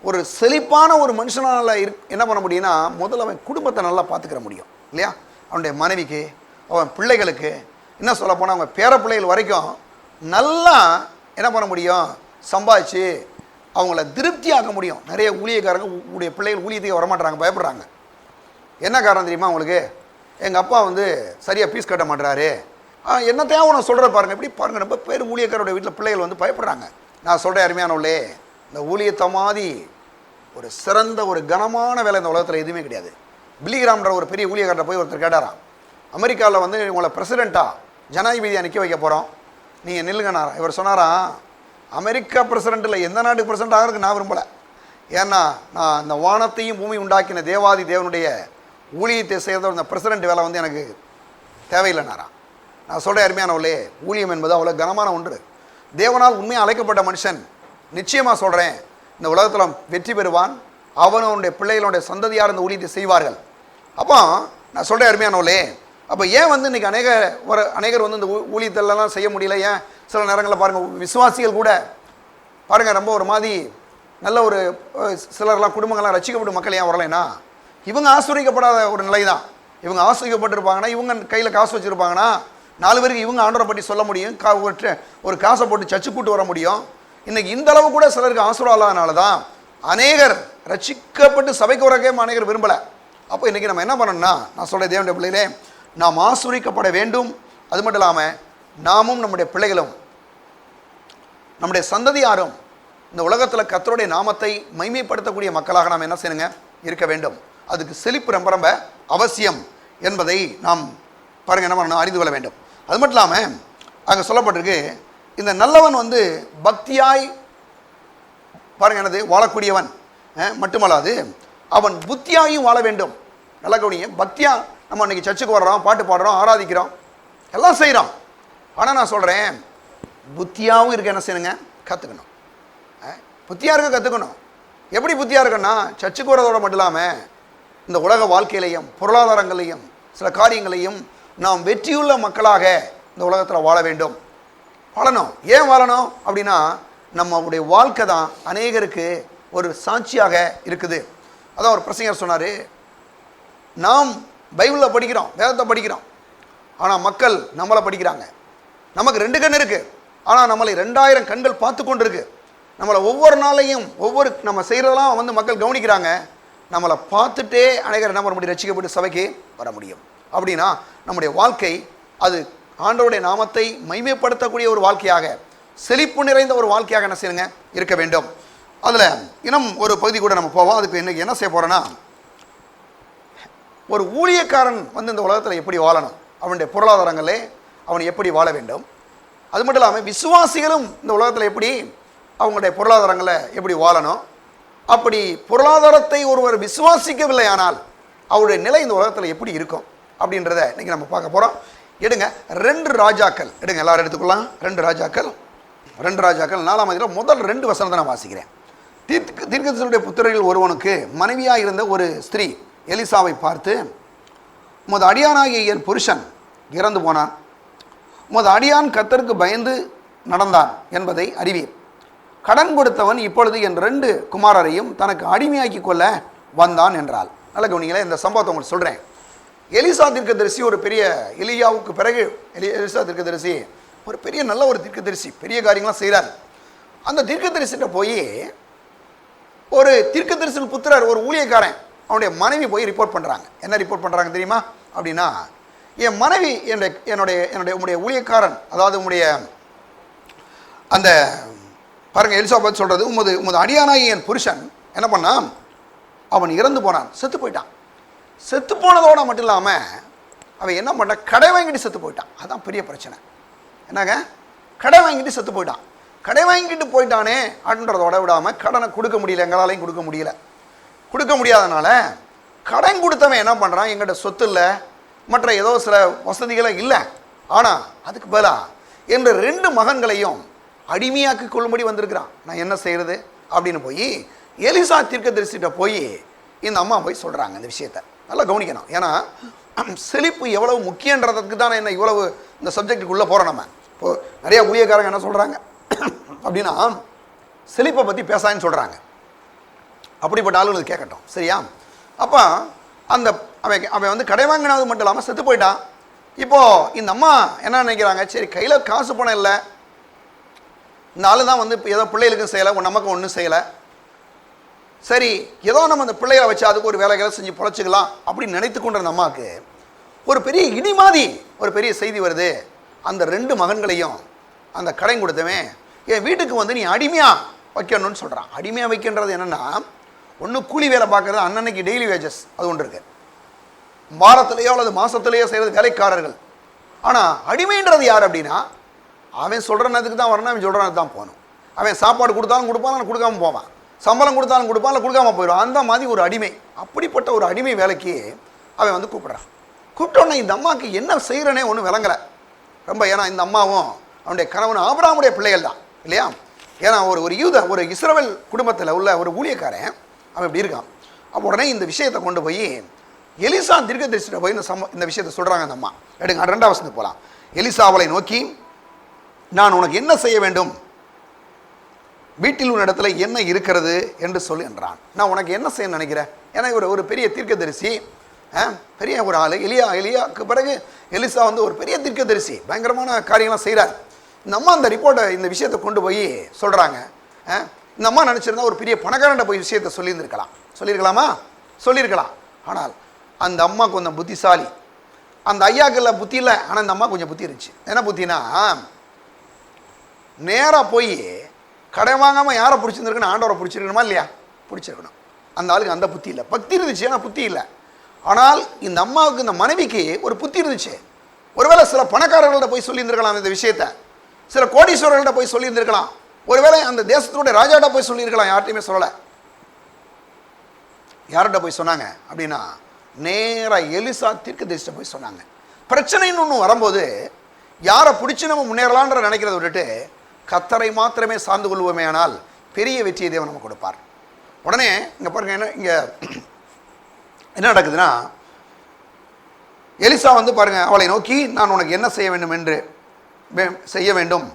S2: ஒரு செழிப்பான ஒரு மனுஷனால் என்ன பண்ண முடியும்னா, முதல்ல அவன் குடும்பத்தை நல்லா பார்த்துக்கிற முடியும் இல்லையா? அவனுடைய மனைவிக்கு, அவன் பிள்ளைகளுக்கு, என்ன சொல்ல போனால் அவங்க பேர பிள்ளைகள் வரைக்கும் நல்லா என்ன பண்ண முடியும், சம்பாதிச்சு அவங்கள திருப்தியாக்க முடியும். நிறைய ஊழியக்காரங்க உடைய பிள்ளைகள் ஊழியத்துக்கு வரமாட்டாங்க, பயப்படுறாங்க. என்ன காரணம் தெரியுமா உங்களுக்கு? எங்கள் அப்பா வந்து சரியாக ஃபீஸ் கட்ட மாட்டுறாரு, என்னத்தையும் அவனை சொல்கிற பாருங்கள். இப்படி பாருங்கள், ரொம்ப பேர் ஊழியக்காரோட வீட்டில் பிள்ளைகள் வந்து பயப்படுறாங்க. நான் சொல்கிறேன், அருமையானவளே, இந்த ஊழியத்தை மாதிரி ஒரு சிறந்த ஒரு கனமான வேலை இந்த உலகத்தில் எதுவுமே கிடையாது. பில்லிகிராம்ன்ற ஒரு பெரிய ஊழியக்காரரை போய் ஒருத்தர் கேட்டாராம், அமெரிக்காவில் வந்து உங்களை பிரசிடெண்ட்டாக ஜனாதிபதியாக நிற்க வைக்க போகிறோம், நீங்கள் நில்லுங்கண்ணாரா. இவர் சொன்னாராம், அமெரிக்கா பிரசிடெண்ட்டில் எந்த நாட்டுக்கு பிரசிடெண்ட் ஆகிறதுக்கு நான் விரும்பலை. ஏன்னா நான் இந்த வானத்தையும் பூமி உண்டாக்கின தேவாதி தேவனுடைய ஊழியத்தை செய்த இந்த பிரசிடெண்ட் வேலை வந்து எனக்கு தேவையில்லைனாரா. நான் சொல்கிறேன், அருமையானவர்களே, ஊழியம் என்பது அவ்வளோ கனமான ஒன்று. தேவனால் உண்மையாக அழைக்கப்பட்ட மனுஷன் நிச்சயமாக சொல்கிறேன், இந்த உலகத்தில் வெற்றி பெறுவான். அவனுடைய பிள்ளைகளுடைய சந்ததியார் இந்த ஊழியத்தை செய்வார்கள். அப்போ நான் சொல்கிறேன், அருமையானவர்களே, அப்போ ஏன் வந்து இன்றைக்கி அநேகர் வந்து இந்த ஊழியத்திலலாம் செய்ய முடியல? ஏன் சில நேரங்களில் பாருங்கள், விசுவாசிகள் கூட பாருங்கள் ரொம்ப ஒரு மாதிரி நல்ல ஒரு சிலர்லாம் குடும்பங்கள்லாம் ரசிக்கப்படும் மக்கள் ஏன் வரலைன்னா, இவங்க ஆசிரியப்படாத ஒரு நிலை தான். இவங்க ஆசிரியப்பட்டிருப்பாங்கன்னா, இவங்க கையில் காசு வச்சுருப்பாங்கன்னா, 4 பேருக்கு இவங்க ஆண்டவரை பற்றி சொல்ல முடியும், ஒரு காசை போட்டு சர்ச்சு கூட்டு வர முடியும். இன்றைக்கி இந்த அளவு கூட சிலருக்கு ஆசீர்வாதனால தான் அநேகர் ரட்சிக்கப்பட்டு சபைக்கு வரக்கே அநேகர் விரும்பலை. அப்போ இன்றைக்கி நம்ம என்ன பண்ணணும்னா, நான் சொல்கிற தேவனுடைய பிள்ளைகளே, நாம் ஆசீர்வதிக்கப்பட வேண்டும். அது மட்டும் இல்லாமல் நாமும் நம்முடைய பிள்ளைகளும் நம்முடைய சந்ததியாரும் இந்த உலகத்தில் கர்த்தருடைய நாமத்தை மைமைப்படுத்தக்கூடிய மக்களாக நாம் என்ன செய்யணுங்க, இருக்க வேண்டும். அதுக்கு செழிப்பு ரொம்ப ரொம்ப அவசியம் என்பதை நாம் பாருங்கள் என்ன பண்ணணும், அறிந்து கொள்ள வேண்டும். அது மட்டும் இல்லாமல் அங்கே சொல்லப்பட்டிருக்கு, இந்த நல்லவன் வந்து பக்தியாய் பாருங்கள் என்னது வாழக்கூடியவன் மட்டுமல்லாது அவன் புத்தியாயும் வாழ வேண்டும். நல்ல கவனிங்க, பக்தியா நம்ம இன்றைக்கி சர்ச்சுக்கு வர்றோம், பாட்டு பாடுறோம், ஆராதிக்கிறோம், எல்லாம் செய்கிறோம். ஆனால் நான் சொல்கிறேன், புத்தியாகவும் இருக்க என்ன செய்யணுங்க, கற்றுக்கணும். புத்தியாக இருக்க கற்றுக்கணும். எப்படி புத்தியாக இருக்குன்னா, சர்ச்சுக்கு வரதோட மட்டும் இல்லாமல் இந்த உலக வாழ்க்கையிலையும் பொருளாதாரங்களையும் சில காரியங்களையும் நாம் வெற்றியுள்ள மக்களாக இந்த உலகத்தில் வாழ வேண்டும். வாழணும். ஏன் வாழணும் அப்படின்னா, நம்மளுடைய வாழ்க்கை தான் அநேகருக்கு ஒரு சாட்சியாக இருக்குது. அதான் ஒரு பிரசங்கர் சொன்னார், நாம் பைபிளில் படிக்கிறோம், வேதத்தை படிக்கிறோம், ஆனால் மக்கள் நம்மளை படிக்கிறாங்க. நமக்கு 2 கண் இருக்குது, ஆனால் நம்மளை 2000 கண்கள் பார்த்து கொண்டு இருக்கு. நம்மளை ஒவ்வொரு நாளையும் நம்ம செய்கிறதெல்லாம் வந்து மக்கள் கவனிக்கிறாங்க. நம்மளை பார்த்துட்டே அநேகர் என்ன பண்ண முடியும், ரட்சிக்கப்பட்டு சபைக்கு வர முடியும். அப்படின்னா நம்முடைய வாழ்க்கை அது ஆண்டவருடைய நாமத்தை மைமைப்படுத்தக்கூடிய ஒரு வாழ்க்கையாக, செழிப்பு நிறைந்த ஒரு வாழ்க்கையாக என்ன செய்யுங்க இருக்க வேண்டும். அதில் இன்னும் ஒரு பகுதி கூட நம்ம போவோம். அதுக்கு இன்றைக்கி என்ன செய்ய போகிறோன்னா, ஒரு ஊழியக்காரன் வந்து இந்த உலகத்தில் எப்படி வாழணும், அவனுடைய பொருளாதாரங்களே அவன் எப்படி வாழ வேண்டும். அது மட்டும் இல்லாமல் விசுவாசிகளும் இந்த உலகத்தில் எப்படி அவங்களுடைய பொருளாதாரங்களை எப்படி வாழணும். அப்படி பொருளாதாரத்தை ஒருவர் விசுவாசிக்கவில்லை ஆனால் அவருடைய நிலை இந்த உலகத்தில் எப்படி இருக்கும் அப்படின்றத இன்றைக்கி நம்ம பார்க்க போகிறோம். எடுங்க 2 ராஜாக்கள், எடுங்க எல்லாரும் எடுத்துக்கொள்ளலாம். 2 ராஜாக்கள் 4ஆம் அதிகாரம் முதல் 2 வசனத்தை நான் வாசிக்கிறேன். தீர்க்கதரிசியுடைய புத்திரரில் ஒருவனுக்கு மனைவியாக இருந்த ஒரு ஸ்திரீ எலிசாவை பார்த்து, உமது அடியானாகிய என் புருஷன் இறந்து போனான், உமது அடியான் கர்த்தருக்கு பயந்து நடந்தான் என்பதை அறிவீர். கடன் கொடுத்தவன் இப்பொழுது என் 2 குமாரரையும் தனக்கு அடிமையாக்கி கொள்ள வந்தான் என்றாள். நல்ல கவனிங்களே, இந்த சம்பவத்தை உங்களுக்கு சொல்கிறேன். எலிசா தீர்க்கதரிசி ஒரு பெரிய, எலியாவுக்கு பிறகு எலிசா தீர்க்கதரிசி ஒரு பெரிய நல்ல ஒரு தீர்க்கதரிசி, பெரிய காரியங்கள்லாம் செய்கிறார். அந்த தீர்க்கதரிசிட்ட போய் ஒரு தீர்க்கதரிசி புத்திரர், ஒரு ஊழியக்காரன், அவனுடைய மனைவி போய் ரிப்போர்ட் பண்ணுறாங்க. என்ன ரிப்போர்ட் பண்ணுறாங்க தெரியுமா? அப்படின்னா, என் மனைவி உங்களுடைய ஊழியக்காரன், அதாவது உங்களுடைய அந்த பாருங்கள், எலிசா பார்த்து சொல்கிறது, உமது அடியானாகி என் புருஷன் என்ன பண்ணான், அவன் இறந்து போனான், செத்து போயிட்டான். செத்து போனதோடு மட்டும் இல்லாமல் அவன் என்ன பண்ணான், கடை வாங்கிட்டு செத்து போயிட்டான். அதுதான் பெரிய பிரச்சனை. என்னங்க, கடை வாங்கிட்டு செத்து போயிட்டான். கடை வாங்கிட்டு போயிட்டானே அப்படின்றதோட விடாமல் கடனை கொடுக்க முடியல, எங்களாலையும் கொடுக்க முடியாதனால கடன் கொடுத்தவன் என்ன பண்ணுறான், எங்கிட்ட சொத்து இல்லை, மற்ற ஏதோ சில வசதிகளும் இல்லை, ஆனால் அதுக்கு பதிலாக என்ற 2 மகன்களையும் அடிமையாக்கி கொள்ளும்படி வந்திருக்கிறான். நான் என்ன செய்கிறது அப்படின்னு போய் எலிசா தீர்க்கதரிசிட்ட போய் இந்த அம்மா போய் சொல்கிறாங்க. இந்த விஷயத்தை நல்லா கவனிக்கணும். ஏன்னா செழிப்பு எவ்வளவு முக்கியன்றதுக்கு தான் என்ன இவ்வளவு இந்த சப்ஜெக்டுக்குள்ளே போகிறோம். நம்ம இப்போது நிறைய ஊழியக்காரங்க என்ன சொல்கிறாங்க அப்படின்னா, செழிப்பை பற்றி பேசான்னு சொல்கிறாங்க. அப்படிப்பட்ட ஆளுங்களுக்கு கேட்கட்டும், சரியா? அப்போ அந்த அவன் வந்து கடை வாங்கினது மட்டும் இல்லாமல் செத்து போயிட்டான். இப்போது இந்த அம்மா என்ன நினைக்கிறாங்க, சரி கையில் காசு பணம் இல்லை, இந்த ஆளு தான் வந்து ஏதோ பிள்ளைகளுக்கும் செய்யலை, நமக்கு ஒன்றும் செய்யலை, சரி ஏதோ நம்ம அந்த பிள்ளைகளை வச்சு அதுக்கு ஒரு வேலைகளை செஞ்சு பொழைச்சிக்கலாம் அப்படின்னு நினைத்து கொண்ட அந்த அம்மாவுக்கு ஒரு பெரிய இடிமாதி ஒரு பெரிய செய்தி வருது. அந்த 2 மகன்களையும் அந்த கடன் கொடுத்தவன் என் வீட்டுக்கு வந்து நீ அடிமையாக வைக்கணும்னு சொல்கிறான். அடிமையாக வைக்கின்றது என்னென்னா, ஒன்று கூலி வேலை பார்க்குறது, அன்னன்னைக்கு டெய்லி வேஜஸ் அது ஒன்று இருக்குது, வாரத்திலேயோ அல்லது மாதத்துலேயோ செய்கிறது வேலைக்காரர்கள். ஆனால் அடிமைன்றது யார் அப்படின்னா, அவன் சொல்கிற நேரத்துக்கு தான் வரணும், அவன் சொல்கிற நேரத்துக்கு தான் போகணும். அவன் சாப்பாடு கொடுத்தாலும் கொடுப்பான், நான் கொடுக்காம போவான், சம்பளம் கொடுத்தாலும் கொடுப்பான், இல்லை கொடுக்காம போயிடுவான். அந்த மாதிரி ஒரு அடிமை. அப்படிப்பட்ட ஒரு அடிமை வேலைக்கு அவன் வந்து கூப்பிட்றான். கூப்பிட்டோன்னே இந்த அம்மாவுக்கு என்ன செய்கிறனே ஒன்றும் விளங்கலை ரொம்ப. ஏன்னா இந்த அம்மாவும் அவனுடைய கணவன் ஆபிரகாமுடைய பிள்ளைகள் தான் இல்லையா? ஏன்னா ஒரு இஸ்ரவேல் குடும்பத்தில் உள்ள ஒரு ஊழியக்காரன் அவன் இப்படி இருக்கான். அப்போ உடனே இந்த விஷயத்தை கொண்டு போய் எலிசா தீர்க்கதரிசிட்ட போய் இந்த விஷயத்தை சொல்கிறாங்க அந்த அம்மா. எடுங்க, 2ஆம் வசனத்துக்கு போகலாம். எலிசா அவளை நோக்கி, நான் உனக்கு என்ன செய்ய வேண்டும், வீட்டில் உன் இடத்துல என்ன இருக்கிறது என்று சொல்லி என்றான். நான் உனக்கு என்ன செய்ய நினைக்கிறேன்? ஏன்னா ஒரு பெரிய தீர்க்கதரிசி, பெரிய ஒரு ஆள். எலியாவுக்கு பிறகு எலிசா வந்து ஒரு பெரிய தீர்க்கதரிசி, பயங்கரமான காரியங்கள்லாம் செய்கிறார். இந்த அம்மா அந்த ரிப்போர்ட்டை, இந்த விஷயத்தை கொண்டு போய் சொல்கிறாங்க. இந்த அம்மா நினச்சிருந்தா ஒரு பெரிய பணக்காரன்ட்ட போய் விஷயத்தை சொல்லியிருக்கலாம். ஆனால் அந்த அம்மா கொஞ்சம் புத்திசாலி. அந்த ஐயாக்கெல்லாம் புத்தி இல்லை, ஆனால் இந்த அம்மா கொஞ்சம் புத்தி இருந்துச்சு. என்ன புத்தினா, நேராக போய் கடை வாங்காமல் யாரை பிடிச்சிருந்துருக்குன்னு ஆண்டவரை பிடிச்சிருக்கணுமா இல்லையா? பிடிச்சிருக்கணும். அந்த ஆளுக்கு அந்த புத்தி இல்லை. பக்தி இருந்துச்சு, ஆனால் புத்தி இல்லை. ஆனால் இந்த அம்மாவுக்கு, இந்த மனைவிக்கு ஒரு புத்தி இருந்துச்சு. ஒருவேளை சில பணக்காரர்கள்ட்ட போய் சொல்லியிருந்திருக்கலாம் இந்த விஷயத்தை, சில கோடீஸ்வரர்கள்ட்ட போய் சொல்லியிருந்திருக்கலாம், ஒருவேளை அந்த தேசத்தினுடைய ராஜாட்ட போய் சொல்லியிருக்கலாம். யார்ட்டையுமே சொல்லலை. யார்கிட்ட போய் சொன்னாங்க அப்படின்னா, நேராக எலிசா தீர்க்கதரிசிட்ட போய் சொன்னாங்க. பிரச்சனைன்னு ஒன்று வரும்போது யாரை பிடிச்சி நம்ம முன்னேறலான்ற நினைக்கிறத விட்டுட்டு கர்த்தரை மாத்திரமே சார்ந்து கொள்வோமே ஆனால் பெரிய வெற்றியை தேவன் நம்ம கொடுப்பார். உடனே இங்கே பாருங்க, இங்கே என்ன நடக்குதுன்னா, எலிசா வந்து பாருங்க, அவளை நோக்கி, நான் உனக்கு என்ன செய்ய வேண்டும்,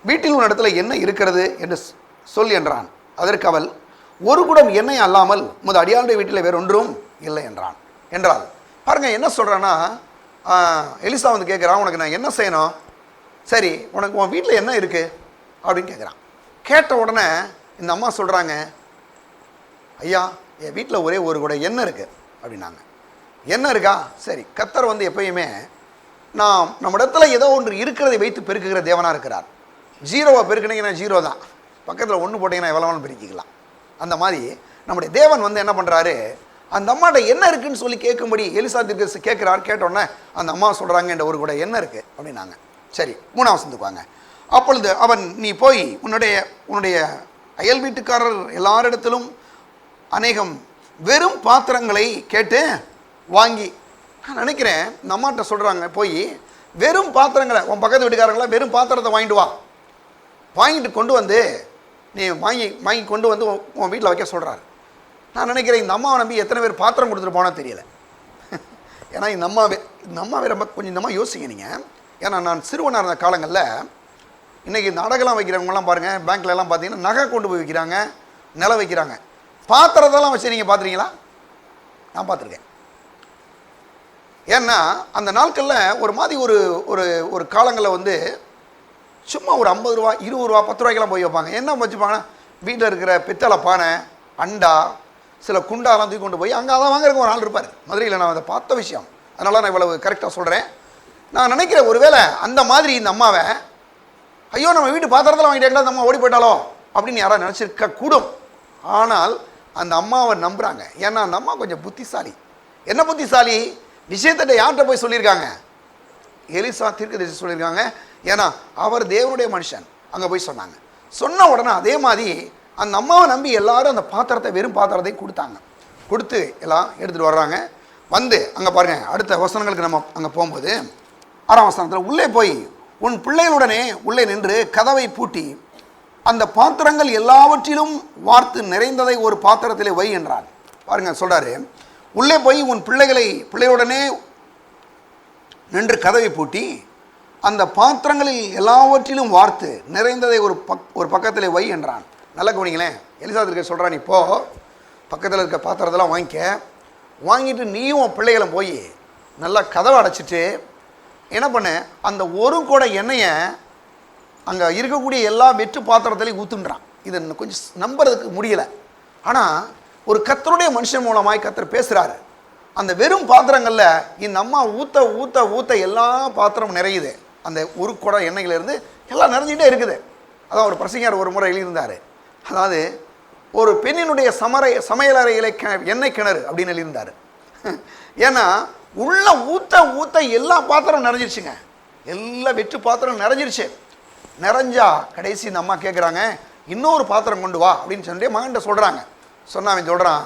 S2: வீட்டில் உன் இடத்துல என்ன இருக்கிறது என்று சொல் என்றான். அதற்கு அவள், ஒரு குடம் எண்ணெய் அல்லாமல் உமது அடியாளுடைய வீட்டில் வேறு ஒன்றும் இல்லை என்றாள். பாருங்க என்ன சொல்கிறான்னா, எலிசா வந்து கேட்குறான், உனக்கு நான் என்ன செய்யணும், சரி உனக்கு உன் வீட்டில் என்ன இருக்குது அப்படின்னு கேட்குறான். கேட்ட உடனே இந்த அம்மா சொல்கிறாங்க, ஐயா என் வீட்டில் ஒரே ஒரு குடம் எண்ணெய் இருக்குது அப்படின்னாங்க. எண்ணெய் இருக்கா? சரி, கர்த்தர் வந்து எப்பயுமே நம்ம இடத்துல ஏதோ ஒன்று இருக்கிறதை வைத்து பெருக்குகிற தேவனாக இருக்கிறார். 0 பெருக்கினீங்கன்னா 0 தான், பக்கத்தில் 1 போட்டிங்கன்னா எவ்வளோ பெருக்கிக்கலாம். அந்த மாதிரி நம்முடைய தேவன் வந்து என்ன பண்ணுறாரு, அந்த அம்மாட்ட என்ன இருக்குன்னு சொல்லி கேட்கும்படி எலிசா தீர்க்கதரிசி கேட்குறார். கேட்டோன்னே அந்த அம்மா சொல்கிறாங்க, என்ற ஒரு கூட என்ன இருக்குது அப்படின்னாங்க. சரி, 3ஆம் வசனத்துக்கு வாங்க. அப்பொழுது அவன், நீ போய் உன்னுடைய அயல் வீட்டுக்காரர் எல்லாரிடத்திலும் அநேகம் வெறும் பாத்திரங்களை கேட்டு வாங்கி, நான் நினைக்கிறேன் இந்த அம்மாட்ட சொல்கிறாங்க, போய் வெறும் பாத்திரங்களை, உன் பக்கத்து வீட்டுக்காரங்கள வெறும் பாத்திரத்தை வாங்கிட்டு வா, வாங்கிட்டு கொண்டு வந்து நீ வாங்கி வாங்கி கொண்டு வந்து உன் வீட்டில் வைக்க சொல்கிறாரு. நான் நினைக்கிறேன் இந்த அம்மாவை நம்பி எத்தனை பேர் பாத்திரம் கொடுத்துட்டு போனால் தெரியல. ஏன்னா இந்த அம்மாவே ரொம்ப கொஞ்சம் இந்த அம்மா யோசிங்க நீங்கள். ஏன்னா நான் சிறுவனாக இருந்த காலங்களில் இன்றைக்கி இந்த அடகெல்லாம் வைக்கிறவங்கலாம் பாருங்கள், பேங்க்லலாம் பார்த்தீங்கன்னா நகை கொண்டு போய் வைக்கிறாங்க, நிலம் வைக்கிறாங்க. பாத்திரத்தெல்லாம் வச்சு நீங்கள் பார்த்துருக்கீங்களா? நான் பார்த்துருக்கேன். ஏன்னா அந்த நாட்களில் ஒரு மாதிரி ஒரு ஒரு ஒரு காலங்களில் வந்து சும்மா ஒரு 50 ரூபா 20 ரூபா 10 ரூபாய்க்கெல்லாம் போய் வைப்பாங்க. என்ன வச்சுப்பாங்கன்னா வீட்டில் இருக்கிற பித்தளை பானை, அண்டா, சில குண்டாலாம் தூக்கி கொண்டு போய் அங்கே அதை வாங்குறதுக்கு ஒரு ஆள் இருப்பார். மதுரையில் நான் அதை பார்த்த விஷயம். அதனால நான் இவ்வளவு கரெக்டாக சொல்கிறேன். நான் நினைக்கிறேன் ஒருவேளை அந்த மாதிரி இந்த அம்மாவை ஐயோ நம்ம வீட்டு பாத்திரத்தில் வாங்கிட்டேங்களா அந்த அம்மா ஓடி போயிட்டாலோ அப்படின்னு யாராவது நினச்சிருக்க கூடும். ஆனால் அந்த அம்மாவை நம்புகிறாங்க. ஏன்னா அந்த அம்மா கொஞ்சம் புத்திசாலி. என்ன புத்திசாலி? விஷயத்திட்ட யார்கிட்ட போய் சொல்லியிருக்காங்க? எலிசா தீர்க்கதரிசி சொல்லியிருக்காங்க. ஏன்னா அவர் தேவனுடைய மனுஷன். அங்கே போய் சொன்னாங்க. சொன்ன உடனே அதே மாதிரி அந்த அம்மாவை நம்பி எல்லாரும் அந்த பாத்திரத்தை, வெறும் பாத்திரத்தை கொடுத்தாங்க. கொடுத்து எல்லாம் எடுத்துகிட்டு வர்றாங்க. வந்து அங்கே பாருங்கள், அடுத்த வசனங்களுக்கு நம்ம அங்கே போகும்போது 6ஆம் வசனத்தில் உள்ளே போய் உன் பிள்ளைகளுடனே உள்ளே நின்று கதவை பூட்டி அந்த பாத்திரங்கள் எல்லாவற்றிலும் வார்த்து நிறைந்ததை ஒரு பாத்திரத்திலே வை என்றார். பாருங்கள் சொல்கிறாரு, உள்ளே போய் உன் பிள்ளைகளுடனே நின்று கதவை பூட்டி அந்த பாத்திரங்களில் எல்லாவற்றிலும் வார்த்து நிறைந்ததை ஒரு பக்கத்திலே வை என்றான். நல்லா கவனிங்களேன். எலிசா தீர்க்கதரிசி சொல்கிறான், இப்போ பக்கத்தில் இருக்க பாத்திரத்தெல்லாம் வாங்கிட்டு நீயும் உன் பிள்ளைகளும் போய் நல்லா கதவை அடைச்சிட்டு என்ன பண்ண, அந்த ஒரு குடை எண்ணெயை அங்கே இருக்கக்கூடிய எல்லா வெற்று பாத்திரத்திலையும் ஊற்றுன்றான். இது கொஞ்சம் நம்புறதுக்கு முடியலை. ஆனால் ஒரு கர்த்தருடைய மனுஷன் மூலமாய் கர்த்தர் பேசுகிறாரு. அந்த வெறும் பாத்திரங்களில் இந்த அம்மா ஊற்ற ஊற்ற ஊற்ற எல்லா பாத்திரமும் நிறையுது. அந்த ஒரு குடை எண்ணெயிலேருந்து எல்லாம் நிறைஞ்சிட்டே இருக்குது. அதான் ஒரு பிரசங்கர் ஒரு முறை எழுதியிருந்தார். அதாவது ஒரு பெண்ணினுடைய சமையலறையிலே எண்ணெய் கிணறு அப்படின்னு எழுதியிருந்தார். ஏன்னா உள்ள ஊற்ற ஊற்ற எல்லா பாத்திரம் நிறைஞ்சிருச்சுங்க. எல்லா வெற்று பாத்திரம் நிறைஞ்சிருச்சு. நிறைஞ்சா கடைசி இந்த அம்மா கேட்குறாங்க, இன்னொரு பாத்திரம் கொண்டு வா அப்படின்னு சொல்லிட்டு மகன்கிட்ட சொல்கிறாங்க. சொன்னால் அவன் சொல்கிறான்,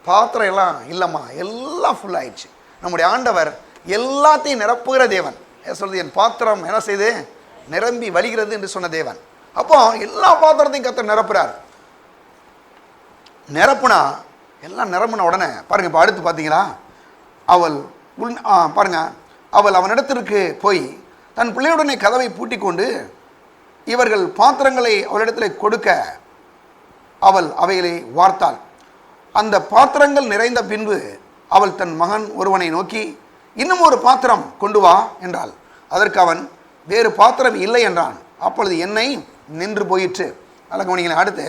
S2: பாத்திரம் எல்லாம் இல்லைம்மா, எல்லாம் ஃபுல் ஆயிடுச்சு. நம்முடைய ஆண்டவர் எல்லாத்தையும் நிரப்புகிற தேவன். சொல்றது என் பாத்திரம் என்ன செய்து நிரம்பி வழிகிறது என்று சொன்ன தேவன். அப்போ எல்லா பாத்திரத்தையும் கர்த்தர் நிரப்புறார். நிரப்புனா எல்லாம் நிரம்பின உடனே பாருங்க, இப்போ அடுத்து பார்த்தீங்களா, பாருங்க, அவள் அவனிடத்திற்கு போய் தன் பிள்ளையுடனே கதவை பூட்டி கொண்டு இவர்கள் பாத்திரங்களை அவளிடத்தில் கொடுக்க அவள் அவைகளை வார்த்தாள். அந்த பாத்திரங்கள் நிறைந்த பின்பு அவள் தன் மகன் ஒருவனை நோக்கி இன்னும் ஒரு பாத்திரம் கொண்டு வா என்றாள். அதற்கு அவன் வேறு பாத்திரம் இல்லை என்றான். அப்பொழுது எண்ணெய் நின்று போயிற்று. நல்ல கவனிங்க. அடுத்து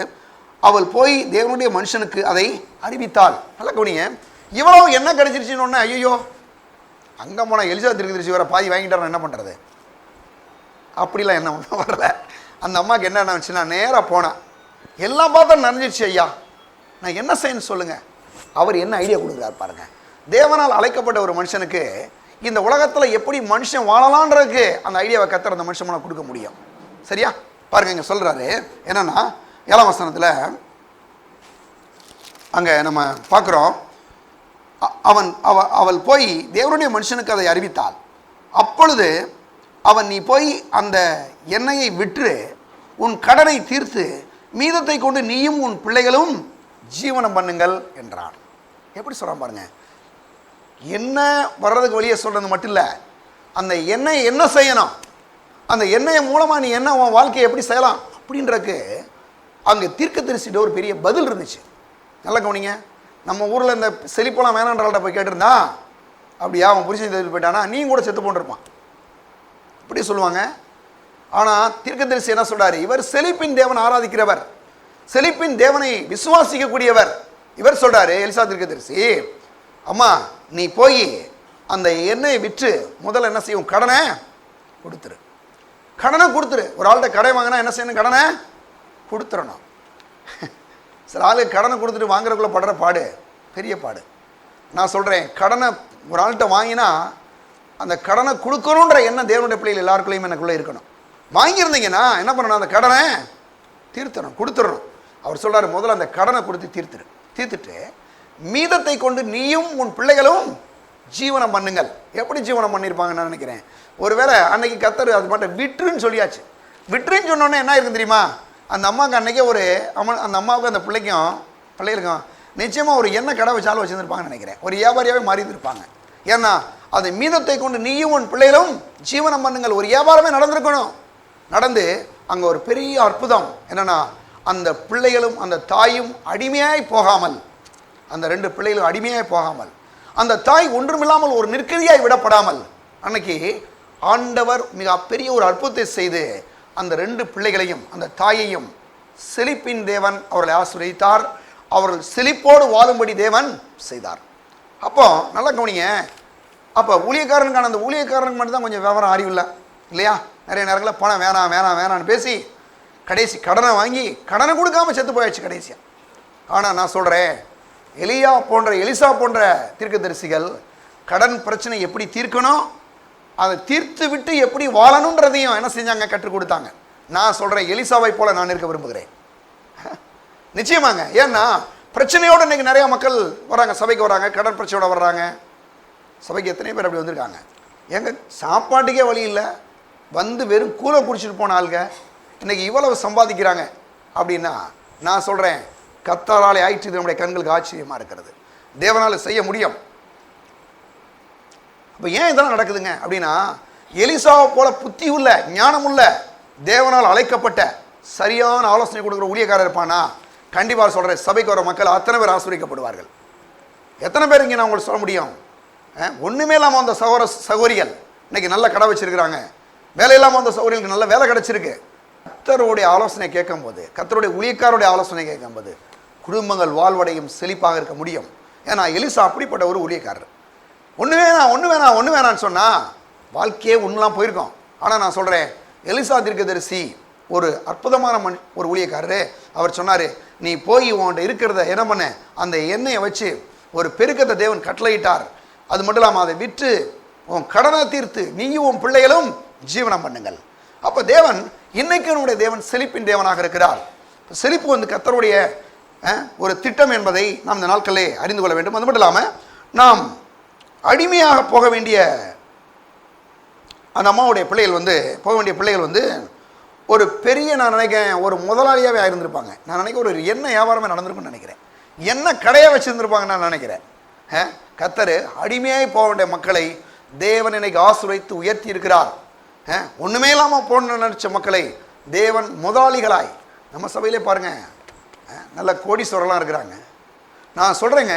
S2: அவள் போய் தேவனுடைய மனுஷனுக்கு அதை அறிவித்தாள். நல்ல கவனிங்க. இவ்வளவு என்ன கிடைச்சிருச்சுன்னு ஒன்று, ஐயோ அங்கே போனால் எலிசா தீர்க்கதரிசி வர பாதி வாங்கிட்டார், என்ன பண்ணுறது? அப்படிலாம் என்ன ஒன்றும் வரல. அந்த அம்மாவுக்கு என்ன நினச்சுன்னா, நேராக போனேன், எல்லா பாத்திரம் நிறைஞ்சிருச்சு ஐயா, நான் என்ன செய்யணும்னு சொல்லுங்கள். அவர் என்ன ஐடியா கொடுக்குறாரு பாருங்க. தேவனால் அழைக்கப்பட்ட ஒரு மனுஷனுக்கு இந்த உலகத்தில் எப்படி மனுஷன் வாழலான்றதுக்கு அந்த ஐடியாவை கர்த்தர் அந்த மனுஷன் மூலம் கொடுக்க முடியும். சரியா? பாருங்க, இங்கே சொல்கிறாரு என்னன்னா, 7ஆம் வசனத்தில் அங்கே நம்ம பார்க்குறோம், அவள் போய் தேவனுடைய மனுஷனுக்கு அதை அறிவித்தாள். அப்பொழுது அவன் நீ போய் அந்த எண்ணெயை விற்று உன் கடனை தீர்த்து மீதத்தை கொண்டு நீயும் உன் பிள்ளைகளும் ஜீவனம் பண்ணுங்கள் என்றான். எப்படி சொல்கிறான் பாருங்க. என்ன வர்றதுக்கு வழியை சொல்கிறது மட்டும் இல்லை, அந்த எண்ணெயை என்ன செய்யணும், அந்த எண்ணெயை மூலமாக நீ என்ன உன் வாழ்க்கையை எப்படி செய்யலாம் அப்படின்றக்கு அங்கே தீர்க்கதரிசிட்ட ஒரு பெரிய பதில் இருந்துச்சு. நல்லா கவனிங்க. நம்ம ஊரில் இந்த செழிப்பெல்லாம் வேணான்றாள்கிட்ட போய் கேட்டிருந்தா, அப்படியா அவன் புரிச்சு தெரிவித்து போயிட்டானா நீயும் கூட செத்து போண்டிருப்பான், இப்படி சொல்லுவாங்க. ஆனால் தீர்க்கதரிசி என்ன சொல்றாரு, இவர் செழிப்பின் தேவன் ஆராதிக்கிறவர், செழிப்பின் தேவனை விசுவாசிக்கக்கூடியவர். இவர் சொல்றாரு, எலிசா தீர்க்கதரிசி, அம்மா நீ போய் அந்த எண்ணெயை விற்று முதல்ல என்ன செய்யும், கடனை கொடுத்துரு. கடனை கொடுத்துரு. ஒரு ஆள்கிட்ட கடை வாங்கினா என்ன செய்யணும், கடனை கொடுத்துடணும். சில ஆளுக்கு கடனை கொடுத்துட்டு வாங்குறதுக்குள்ள படுற பாடு பெரிய பாடு. நான் சொல்கிறேன், கடனை ஒரு ஆள்கிட்ட வாங்கினா அந்த கடனை கொடுக்கணுன்ற எண்ணம் தேவனுடைய பிள்ளைகள் எல்லாருக்குள்ளேயும் எனக்குள்ளே இருக்கணும். வாங்கியிருந்தீங்கன்னா என்ன பண்ணணும், அந்த கடனை தீர்த்தணும், கொடுத்துடணும். அவர் சொல்கிறார், முதல்ல அந்த கடனை கொடுத்து தீர்த்துட்டு மீதத்தை கொண்டு நீயும் உன் பிள்ளைகளும் ஜீவனம் பண்ணுங்கள். எப்படி ஜீவனம் பண்ணியிருப்பாங்கன்னு நான் நினைக்கிறேன். ஒருவேளை அன்னைக்கு கர்த்தர் அது மட்டும் விட்டுருன்னு சொல்லியாச்சு. விட்டுருன்னு சொன்னோன்னே என்ன இருக்கு தெரியுமா, அந்த அம்மாவுக்கு அன்றைக்கே அந்த அம்மாவுக்கும் அந்த பிள்ளைகளுக்கும் நிச்சயமாக ஒரு எண்ணெய் கடை வச்சாலும் வச்சுருந்துருப்பாங்கன்னு நினைக்கிறேன். ஒரு வியாபாரியாகவே மாறி இருப்பாங்க. ஏன்னா அது மீதத்தை கொண்டு நீயும் உன் பிள்ளைகளும் ஜீவனம் பண்ணுங்கள், ஒரு வியாபாரமே நடந்திருக்கணும். நடந்து அங்கே ஒரு பெரிய அற்புதம் என்னென்னா, அந்த பிள்ளைகளும் அந்த தாயும் அடிமையாய் போகாமல், அந்த 2 பிள்ளைகளும் அடிமையாய் போகாமல், அந்த தாய் ஒன்றுமில்லாமல் ஒரு நிற்கதியாய் விடப்படாமல், அன்னைக்கு ஆண்டவர் மிக பெரிய ஒரு அற்புதத்தை செய்து அந்த 2 பிள்ளைகளையும் அந்த தாயையும் செழிப்பின் தேவன் அவர்களை ஆசீர்வதித்தார். அவர்கள் செழிப்போடு வாழும்படி தேவன் செய்தார். அப்போ நல்லா கவனிங்க. அப்போ ஊழியக்காரனுக்கான அந்த ஊழியக்காரனுக்கு மட்டும் தான் கொஞ்சம் விவரம் அறிவில்லை இல்லையா? நிறைய நேரங்களில் பணம் வேணாம் வேணாம் வேணான்னு பேசி கடைசி கடனை வாங்கி கடனை கொடுக்காம செத்து போயாச்சு கடைசியாக. ஆனால் நான் சொல்கிறேன், எலிசா போன்ற தீர்க்கதரிசிகள் கடன் பிரச்சனை எப்படி தீர்க்கணும், அதை தீர்த்து விட்டு எப்படி வாழணுன்றதையும் என்ன செஞ்சாங்க, கற்றுக் கொடுத்தாங்க. நான் சொல்கிறேன், எலிசாவை போல நான் இருக்க விரும்புகிறேன். நிச்சயமாங்க. ஏன்னா பிரச்சனையோடு இன்னைக்கு நிறைய மக்கள் வராங்க, சபைக்கு வராங்க, கடன் பிரச்சனையோட வர்றாங்க. சபைக்கு எத்தனை பேர் அப்படி வந்திருக்காங்க. எங்க சாப்பாட்டுக்கே வழி இல்லை, வந்து வெறும் கூலை குடிச்சிட்டு போன ஆளுங்க இன்னைக்கு இவ்வளவு சம்பாதிக்கிறாங்க அப்படின்னா, நான் சொல்கிறேன், கர்த்தராலே ஆயிற்று நம்முடைய கண்களுக்கு ஆச்சரியமாக இருக்கிறது. தேவனால் செய்ய முடியும். அப்போ ஏன் இதெல்லாம் நடக்குதுங்க அப்படின்னா, எலிசாவை போல புத்தி உள்ள ஞானம் உள்ள தேவனால் அழைக்கப்பட்ட சரியான ஆலோசனை கொடுக்குற ஊழியக்காரர் இருப்பானா, கண்டிப்பாக சொல்கிறேன், சபைக்கு வர மக்கள் அத்தனை பேர் ஆசீர்வதிக்கப்படுவார்கள். எத்தனை பேர் இங்கே நான் உங்களுக்கு சொல்ல முடியும்? ஒன்றுமே இல்லாமல் அந்த சகோதரிகள் இன்னைக்கு நல்ல கடை வச்சிருக்கிறாங்க, வேலை இல்லாமல் அந்த சகோதரிகளுக்கு நல்ல வேலை கிடைச்சிருக்கு. கர்த்தருடைய ஆலோசனை கேட்கும்போது, கர்த்தருடைய ஊழியக்காரருடைய ஆலோசனை கேட்கும்போது குடும்பங்கள் வாழ்வடையும், செழிப்பாக இருக்க முடியும். ஏன்னா எலிசா அப்படிப்பட்ட ஒரு ஊழியக்காரர். ஒன்று வேணான்னு சொன்னால் வாழ்க்கையே ஒன்றுலாம் போயிருக்கோம். ஆனால் நான் சொல்கிறேன், எலிசா தீர்க்கதரிசி ஒரு அற்புதமான ஒரு ஊழியக்காரரு. அவர் சொன்னார், நீ போய் உன்கிட்ட இருக்கிறத என்ன பண்ண, அந்த எண்ணெயை வச்சு ஒரு பெருக்கத்தை தேவன் கட்டளையிட்டார். அது மட்டும் இல்லாமல் அதை விற்று உன் கடனை தீர்த்து நீயும் உன் பிள்ளைகளும் ஜீவனம் பண்ணுங்கள். அப்போ தேவன் இன்னைக்கு நம்முடைய தேவன் செழிப்பின் தேவனாக இருக்கிறார். செழிப்பு வந்து கர்த்தருடைய ஒரு திட்டம் என்பதை நாம் இந்த நாட்களே அறிந்து கொள்ள வேண்டும். அது மட்டும் இல்லாமல் நாம் அடிமையாக போக வேண்டிய அந்த அம்மாவுடைய பிள்ளைகள் வந்து ஒரு பெரிய, நான் நினைக்கிறேன், ஒரு முதலாளியாகவே ஆயிருந்திருப்பாங்க. நான் நினைக்கிறேன் ஒரு எண்ணெய் வியாபாரமே நடந்திருக்குன்னு நினைக்கிறேன். எண்ணெய் கடையை வச்சுருந்துருப்பாங்க நான் நினைக்கிறேன். கர்த்தர் அடிமையாய் போக வேண்டிய மக்களை தேவன் இன்னைக்கு ஆசீர்வதித்து உயர்த்தி இருக்கிறார். ஒன்றுமே இல்லாமல் போன நினச்ச மக்களை தேவன் முதலாளிகளாய், நம்ம சபையிலே பாருங்கள், நல்ல கோடீஸ்வரலாம் இருக்கிறாங்க. நான் சொல்கிறேங்க,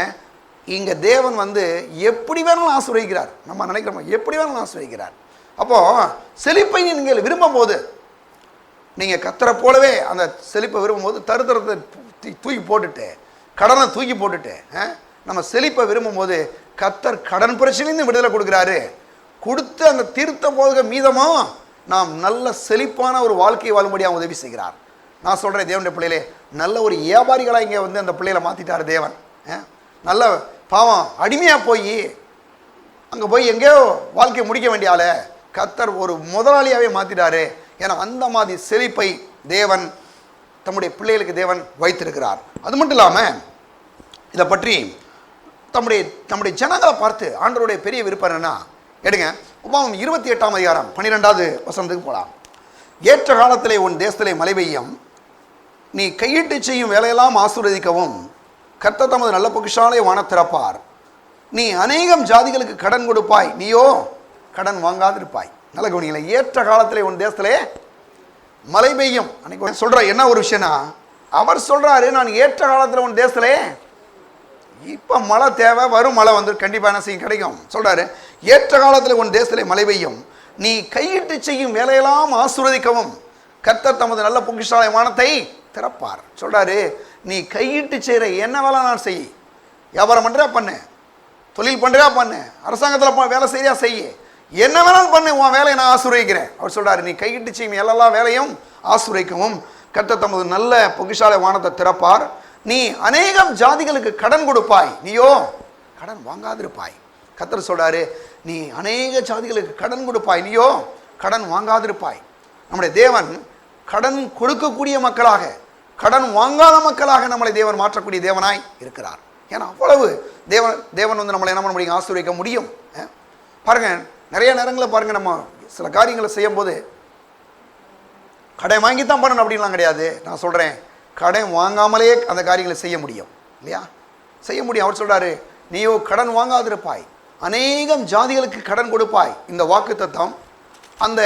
S2: இங்கே தேவன் வந்து எப்படி வேணாலும் ஆசீர்வதிக்கிறார். நம்ம நினைக்கிறோம் எப்படி வேணாலும் ஆசீர்வதிக்கிறார். அப்போது செழிப்பை நீங்கள் விரும்பும் போது, நீங்கள் கர்த்தரை போலவே அந்த செழிப்பை விரும்பும்போது தருத்தரத்தை தூக்கி போட்டுட்டு, கடனை தூக்கி போட்டுட்டு, நம்ம செழிப்பை விரும்பும்போது கர்த்தர் கடன் பிரச்சனைன்னு விடுதலை கொடுக்குறாரு. கொடுத்து அந்த தீர்த்த போதுக மீதமோ நாம் நல்ல செழிப்பான ஒரு வாழ்க்கையை வாழும்படியாக உதவி செய்கிறார். நான் சொல்கிறேன், தேவனுடைய பிள்ளைகளே, நல்ல ஒரு வியாபாரிகளாக இங்கே வந்து அந்த பிள்ளைகளை மாற்றிட்டார் தேவன். நல்ல பாவம் அடிமையாக அங்கே போய் எங்கேயோ வாழ்க்கையை முடிக்க வேண்டிய ஆளை கர்த்தர் ஒரு முதலாளியாகவே மாற்றிட்டாரு. ஏன்னா அந்த மாதிரி செழிப்பை தேவன் தம்முடைய பிள்ளைகளுக்கு தேவன் வைத்திருக்கிறார். அது மட்டும் இல்லாமல் இதை பற்றி தம்முடைய ஜனங்களை பார்த்து ஆண்டவருடைய பெரிய விருப்பம் என்னன்னா, எடுங்க உபாகமம் 28ஆம் அதிகாரம் 12வது வசனத்துக்கு போகலாம். ஏற்ற காலத்திலே உன் தேசத்திலே மழை பெய்யும், நீ கையிட்டு செய்யும் வேலையெல்லாம் ஆசீர்வதிக்கவும் கர்த்தர் தமது நல்ல பொக்கிஷாலை வான திறப்பார். நீ அநேகம் ஜாதிகளுக்கு கடன் கொடுப்பாய், நீயோ கடன் வாங்காதிருப்பாய். நல்ல கவனிங்களே, ஏற்ற காலத்திலே உன் தேசத்திலே மழை பெய்யும். அன்னைக்கு சொல்ற என்ன ஒரு விஷயம்னா, அவர் சொல்றாரு, நான் ஏற்ற காலத்தில் உன் தேசத்திலே, இப்போ மழை தேவை, வரும் மழை வந்து கண்டிப்பாக என்ன செய்யும், கிடைக்கும். சொல்றாரு, ஏற்ற காலத்தில் உன் தேசத்திலே மழை பெய்யும், நீ கையிட்டு செய்யும் வேலையெல்லாம் ஆசீர்வதிக்கவும் கர்த்தர் தமது நல்ல பொக்கிஷாலை வானத்தை திறப்பார். சொல்றாரு, நீ கையிட்டு செய்கிற என்ன வேலை நான் செய், வியாபாரம் பண்ணுறியா பண்ணு, தொழில் பண்ணுறியா பண்ணு, அரசாங்கத்தில் வேலை செய்யா செய்ய, என்ன வேணாலும் பண்ணு, உன் வேலையை நான் ஆசீர்வதிக்கிறேன். அவர் சொல்றாரு, நீ கையிட்டு செய்யும் எல்லா வேலையும் ஆசீர்வதிக்கவும் கர்த்தர் தமது நல்ல பொக்கிஷாலை வானத்தை திறப்பார். நீ அநேகம் ஜாதிகளுக்கு கடன் கொடுப்பாய், நீயோ கடன் வாங்காதிருப்பாய். கர்த்தர் சொல்றாரு, நீ அநேக ஜாதிகளுக்கு கடன் கொடுப்பாய், நீயோ கடன் வாங்காதிருப்பாய். நம்முடைய தேவன் கடன் கொடுக்கக்கூடிய மக்களாக, கடன் வாங்காத மக்களாக நம்மளை தேவன் மாற்றக்கூடிய தேவனாய் இருக்கிறார். ஏன்னா அவ்வளவு தேவன் வந்து நம்மளை என்ன பண்ண முடியும், ஆசீர்வதிக்க முடியும். பாருங்க, நிறைய நேரங்களில் பாருங்க, நம்ம சில காரியங்களை செய்யும் போது கடன் வாங்கி தான் பண்ணணும் அப்படின்லாம் கிடையாது. நான் சொல்கிறேன், கடன் வாங்காமலே அந்த காரியங்களை செய்ய முடியும் இல்லையா? செய்ய முடியும். அவர் சொல்கிறாரு, நீயோ கடன் வாங்காதிருப்பாய், அநேகம் ஜாதிகளுக்கு கடன் கொடுப்பாய். இந்த வாக்குத்தத்தம் அந்த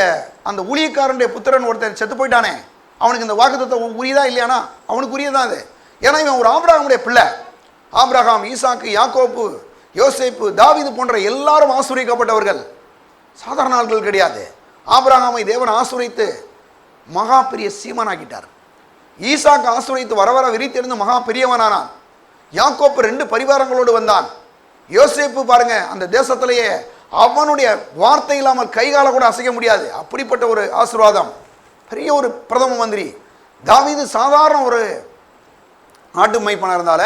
S2: அந்த ஊழியக்காரனுடைய புத்திரன் ஒருத்தர் செத்து போயிட்டானே, அவனுக்கு இந்த வாக்குத்தத்தம் உரியதா இல்லையானா? அவனுக்கு உரியதான் அது. ஏன்னா இவன் ஒரு ஆபிரகாமுடைய பிள்ளை. ஆபிரகாம், ஈசாக்கு, யாக்கோப்பு, யோசேப்பு, தாவீது போன்ற எல்லாரும் ஆசீர்வதிக்கப்பட்டவர்கள், சாதாரண ஆட்கள் கிடையாது. ஆபிரகாமை தேவன் ஆசீர்வதித்து மகா பெரிய சீமானாக்கிட்டார். ஈசாக்கு ஆசீர்வதித்து வர வர விரித்தெறிந்து மகா பெரியவனானான். யாக்கோப்பு 2 பரிவாரங்களோடு வந்தான். யோசேப்பு பாருங்க, அந்த தேசத்திலேயே அவனுடைய வார்த்தை இல்லாமல் கைகால கூட அசைக்க முடியாது, அப்படிப்பட்ட ஒரு ஆசீர்வாதம். பெரிய ஒரு பிரதம மந்திரி. தாவீது சாதாரண ஒரு நாட்டு மைப்பனா இருந்தால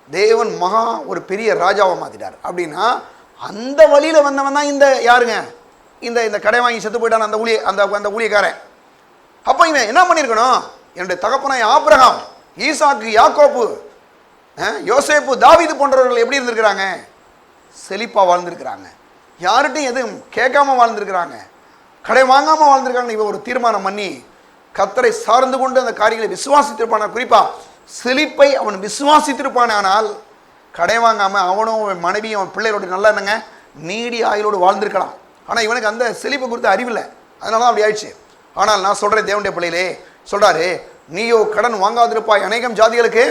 S2: தேவன் மகா ஒரு பெரிய ராஜாவை மாத்திட்டார். அப்படின்னா அந்த வழியில வந்தவன் தான் இந்த யாருங்க, இந்த இந்த கடை வாங்கி செத்து போயிட்டான் அந்த ஊழியக்காரன். அப்ப இவன் என்ன பண்ணியிருக்கணும்? என்னுடைய தகப்பனாய் ஆபிரகாம், ஈசாக்கு, யாக்கோப்பு, யோசேப்பு, தாவீது போன்றவர்கள் எப்படி இருந்திருக்கிறாங்க? செழிப்பா வாழ்ந்திருக்கிறாங்க. யார்கிட்டையும் எதுவும் கேட்காம வாழ்ந்திருக்கிறாங்க, கடை வாங்காம வாழ்ந்திருக்காங்க. இவன் ஒரு தீர்மானம் பண்ணி கர்த்தரை சார்ந்து கொண்டு அந்த காரியங்களை விசுவாசித்திருப்பான. குறிப்பா செழிப்பை அவன் விசுவாசித்திருப்பான். ஆனால் கடை வாங்காம அவனும் அவன் மனைவியும் அவன் பிள்ளைகளோட நல்லா என்னங்க நீடி ஆயுளோடு வாழ்ந்திருக்கலாம். ஆனால் இவனுக்கு அந்த செழிப்பை குறித்து அறிவில்லை, அதனால தான் அப்படி ஆயிடுச்சு. ஆனால் நான் சொல்கிறேன், தேவனுடைய பிள்ளையிலே சொல்கிறாரு, நீயோ கடன் வாங்காதிருப்பாய், அநேகம் ஜாதிகளுக்கு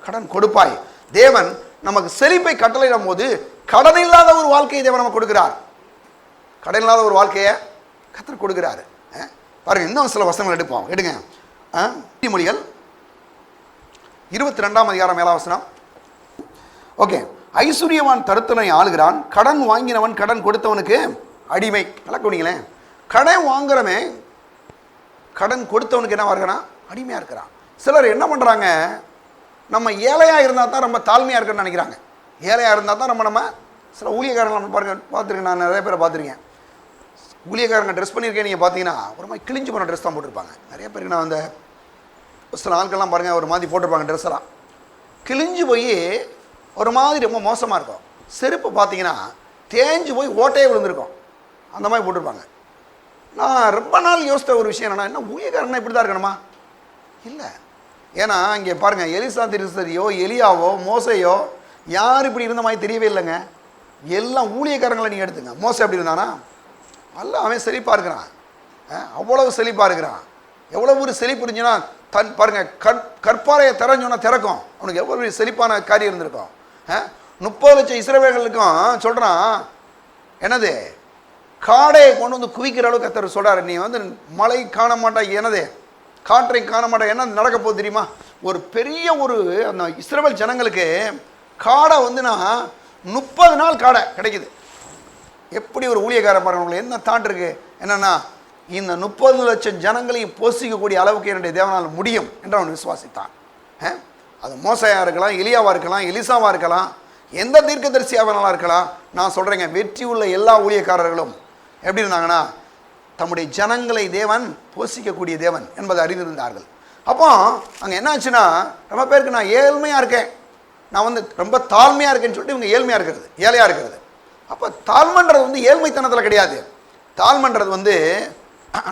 S2: கடன் கொடுப்பாய். தேவன் நமக்கு செழிப்பை கட்டளையிடும் போது கடன் இல்லாத ஒரு வாழ்க்கையை தேவன் நமக்கு கொடுக்கிறார். கடன் இல்லாத ஒரு வாழ்க்கையை கர்த்தர் கொடுக்கிறாரு. பாருங்க, இன்னும் சில வசனங்கள் எடுப்போம். எடுங்க. நீதிமொழிகள் 22ஆம் அதிகாரம் 7ஆம் வசனம். ஓகே. ஐஸ்வர்யவான் தருத்தனை ஆளுகிறான், கடன் வாங்கினவன் கடன் கொடுத்தவனுக்கு அடிமை. நல்லா கவனிங்களேன். கடன் வாங்குறவன் கடன் கொடுத்தவனுக்கு என்ன இருக்கிறான்? அடிமையா இருக்கிறான். சிலர் என்ன பண்றாங்க, நம்ம ஏழையா இருந்தா தான் ரொம்ப தாழ்மையா இருக்குன்னு நினைக்கிறாங்க. ஏழையா இருந்தா தான் நம்ம சில ஊழியக்காரங்க நம்ம பாருங்க, பார்த்துருக்கேன், நான் நிறைய பேரை பார்த்துருக்கேன். ஊழியக்காரங்க ட்ரெஸ் பண்ணியிருக்கேன், நீங்கள் பார்த்தீங்கன்னா ஒரு மாதிரி கிழிஞ்சு போன ட்ரெஸ் தான் போட்டிருப்பாங்க. நிறைய பேருக்கு நான் அந்த சில ஆட்கள்லாம் பாருங்கள் ஒரு மாதிரி போட்டிருப்பாங்க, ட்ரெஸ் எல்லாம் கிழிஞ்சு போய் ஒரு மாதிரி ரொம்ப மோசமாக இருக்கும். செருப்பு பார்த்தீங்கன்னா தேஞ்சு போய் ஓட்டையே விழுந்திருக்கும், அந்த மாதிரி போட்டிருப்பாங்க. நான் ரொம்ப நாள் யோசித்த ஒரு விஷயம் என்னன்னா, என்ன ஊழியக்காரங்கன்னா இப்படி தான் இருக்கணுமா? இல்லை. ஏன்னா இங்கே பாருங்கள், எலிசா திருசரியோ எலியாவோ மோசையோ யார் இப்படி இருந்த மாதிரி தெரியவே இல்லைங்க. எல்லாம் ஊழியக்காரங்களை நீங்கள் எடுத்துங்க. மோசை எப்படி இருந்தானா? அல்ல, அவன் செழிப்பாக இருக்கிறான், அவ்வளவு செழிப்பாக இருக்கிறான். எவ்வளோ ஒரு செழிப்பு இருந்துச்சுன்னா பாருங்க, கற்பாறையை திறஞ்சோன்னா திறக்கும். அவனுக்கு எவ்வளோ செழிப்பான காரியம் இருந்திருக்கும். 30 லட்சம் இஸ்ரவேலர்களுக்கும் சொல்கிறான், என்னது காடையை கொண்டு வந்து குவிக்கிற அளவுக்கு கர்த்தர் சொல்கிறாரு, நீ மழை காண மாட்டா, என்னது காற்றை காண மாட்டா, என்ன நடக்க போகுது தெரியுமா? ஒரு பெரிய ஒரு அந்த இஸ்ரவேல் ஜனங்களுக்கு காடை நான் 30 நாள் காடை கிடைக்குது. எப்படி ஒரு ஊழியக்காரன் பாருங்க, என்ன தாண்ட் இருக்கு? என்னன்னா, இந்த 30 லட்சம் ஜனங்களையும் போஷிக்கக்கூடிய அளவுக்கு என்னுடைய தேவனால் முடியும் என்று அவன் விசுவாசித்தான். அது மோசையா இருக்கலாம், எலியாவா இருக்கலாம், எலிசாவா இருக்கலாம், எந்த தீர்க்கதரிசியாவனால இருக்கலாம். நான் சொல்றேங்க, வெற்றி உள்ள எல்லா ஊழியக்காரர்களும் எப்படி இருந்தாங்கன்னா, தம்முடைய ஜனங்களை தேவன் போஷிக்கக்கூடிய தேவன் என்பதை அறிந்திருந்தார்கள். அப்போ அங்கே என்ன ஆச்சுன்னா, ரொம்ப பேருக்கு நான் ஏழ்மையா இருக்கேன், நான் ரொம்ப தாழ்மையா இருக்கேன்னு சொல்லிட்டு இவங்க ஏழ்மையா இருக்கிறது, ஏழையா இருக்கிறது. அப்போ தாழ்மன்றது ஏழ்மைத்தனத்தில் கிடையாது. தாழ்மன்றது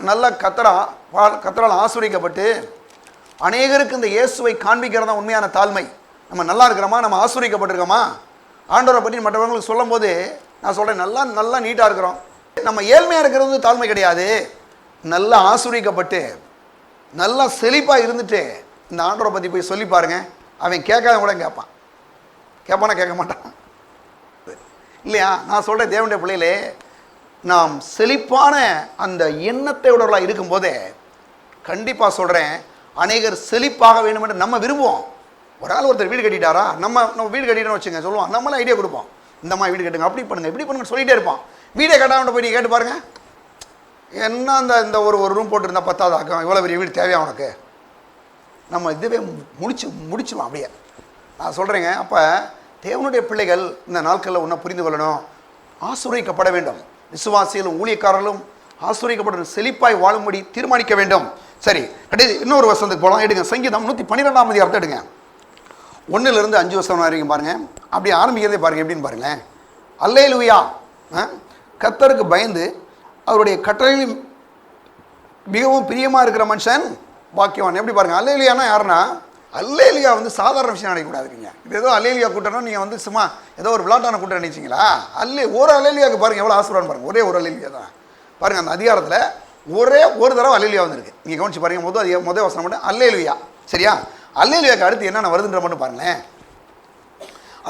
S2: நல்ல கத்தரால் ஆசீர்வதிக்கப்பட்டு அநேகருக்கு இந்த இயேசுவை காண்பிக்கிறதா உண்மையான தாழ்மை. நம்ம நல்லா இருக்கிறோமா, நம்ம ஆசீர்வதிக்கப்பட்டிருக்கோமா, ஆண்டவரை பற்றி மற்றவங்களுக்கு சொல்லும் போது நான் சொல்கிறேன், நல்லா நீட்டாக இருக்கிறோம். நம்ம ஏழ்மையாக இருக்கிறது தாழ்மை கிடையாது. நல்லா ஆசீர்வதிக்கப்பட்டு நல்லா செழிப்பாக இருந்துட்டு இந்த ஆண்டவரை பற்றி போய் சொல்லி பாருங்க, அவன் கேட்காத கூட கேட்பான். கேட்பானா? கேட்க மாட்டான் இல்லையா? நான் சொல்கிறேன், தேவனுடைய பிள்ளைகளே, நாம் செழிப்பான அந்த எண்ணத்தை உடலாக இருக்கும்போதே கண்டிப்பாக சொல்கிறேன், அநேகர் செழிப்பாக வேண்டும் என்று நம்ம விரும்புவோம். ஒரு ஆள் ஒருத்தர் வீடு கட்டிட்டாரா, நம்ம வீடு கட்டிட்டோன்னு வச்சுங்க, சொல்லுவோம், நம்மளாம் ஐடியா கொடுப்போம், இந்த மாதிரி வீடு கட்டுங்க, அப்படி பண்ணுங்க, இப்படி பண்ணுங்க சொல்லிகிட்டே இருப்பான். வீடை கட்டாமட்ட போய் நீ கேட்டு பாருங்க, என்ன இந்த ஒரு ரூம் போட்டுருந்தா 10வது ஆக்கம், இவ்வளோ பெரிய வீடு தேவையா உனக்கு? நம்ம இதுவே முடிச்சுவோம் அப்படியே. நான் சொல்கிறேங்க, அப்போ தேவனுடைய பிள்ளைகள் இந்த நாட்களில் ஒன்றை புரிந்து கொள்ளணும், ஆசீர்வதிக்கப்பட வேண்டும். விசுவாசிகளும் ஊழியக்காரர்களும் ஆசீர்வதிக்கப்பட செழிப்பாய் வாழும்படி தீர்மானிக்க வேண்டும். சரி, இன்னொரு வசனத்துக்கு போகலாம். எடுங்க, சங்கீதம் 112ஆம் அதிகாரத்தை எடுங்க, 1லிருந்து 5 வசனம் வரைக்கும் பாருங்க. அப்படி ஆரம்பிக்கிறதே பாருங்க, எப்படின்னு பாருங்களேன். அல்லேலூயா, கர்த்தருக்கு பயந்து அவருடைய கட்டளையும் மிகவும் பிரியமாக இருக்கிற மனுஷன் பாக்கியவான். எப்படி பாருங்க, அல்லேலியானா யாருன்னா, அல்லேலியா வந்து சாதாரண விஷயம் நினைக்கக்கூடாதுங்க. இது ஏதோ அல்லேலியா கூட்டணும் நீங்கள் வந்து சும்மா ஏதோ ஒரு விளாட்டான கூட்டம் நினைச்சிங்களா? ஒரு அல்லேலியாவுக்கு பாருங்கள் எவ்வளோ ஆசீர்வாதம் பாருங்கள். ஒரே ஒரு அல்லேலியா தான் பாருங்கள். அந்த அதிகாரத்தில் ஒரே ஒரு தடவை அல்லேலியா வந்துருக்கு. நீங்கள் கவனிச்சு பாருங்கள். முதல் வசனம் மட்டும் அல்லேலியா. சரியா? அல்லேலியாவுக்கு அடுத்து என்னென்ன வருதுன்ற மட்டும் பாருங்களேன்.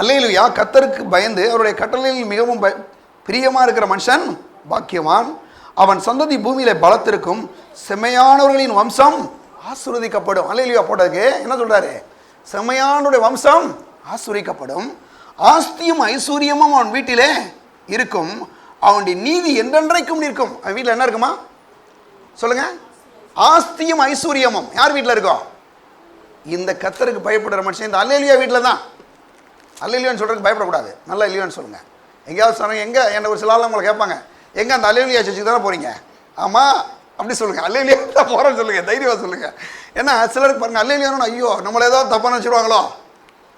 S2: அல்லேலியா கர்த்தருக்கு பயந்து அவருடைய கட்டளையில் மிகவும் பிரியமாக இருக்கிற மனுஷன் பாக்கியவான். அவன் சந்ததி பூமியில பலத்திற்கும் செம்மையானவர்களின் வம்சம் ஆசீர்வதிக்கப்படும். அல்லேலியா போட்டதுக்கு என்ன சொல்றாரு? செம்மையானுடைய வம்சம் ஆசீர்வதிக்கப்படும். ஆஸ்தியும் ஐஸ்வர்யமும் அவன் வீட்டிலே இருக்கும். அவனுடைய நீதி என்றென்றைக்கும் இருக்கும். அவன் வீட்டில் என்ன இருக்குமா சொல்லுங்க? ஆஸ்தியும் ஐஸ்வர்யமும் யார் வீட்டில் இருக்கும்? இந்த கர்த்தருக்கு பயப்படுற மனுஷன் இந்த அல்லேலியா வீட்டில் தான். அல்லேலியான்னு சொல்றதுக்கு பயப்படக்கூடாது. நல்லா இல்லையான்னு சொல்லுங்க. எங்கேயாவது சொன்னாங்க எங்கே என்ன ஒரு சில ஆள் உங்களை கேட்பாங்க, எங்கே அந்த அல்லேலியா சர்ச்சுக்கு தானே போகிறீங்க? ஆமாம் அப்படி சொல்லுங்கள். அல்லேலியா தான் போகிறேன்னு சொல்லுங்கள், தைரியமாக சொல்லுங்கள். ஏன்னா சிலருக்கு பாருங்கள் அல்லேலியான்னு ஐயோ நம்மளை ஏதாவது தப்பாக நினச்சிடுவாங்களோ.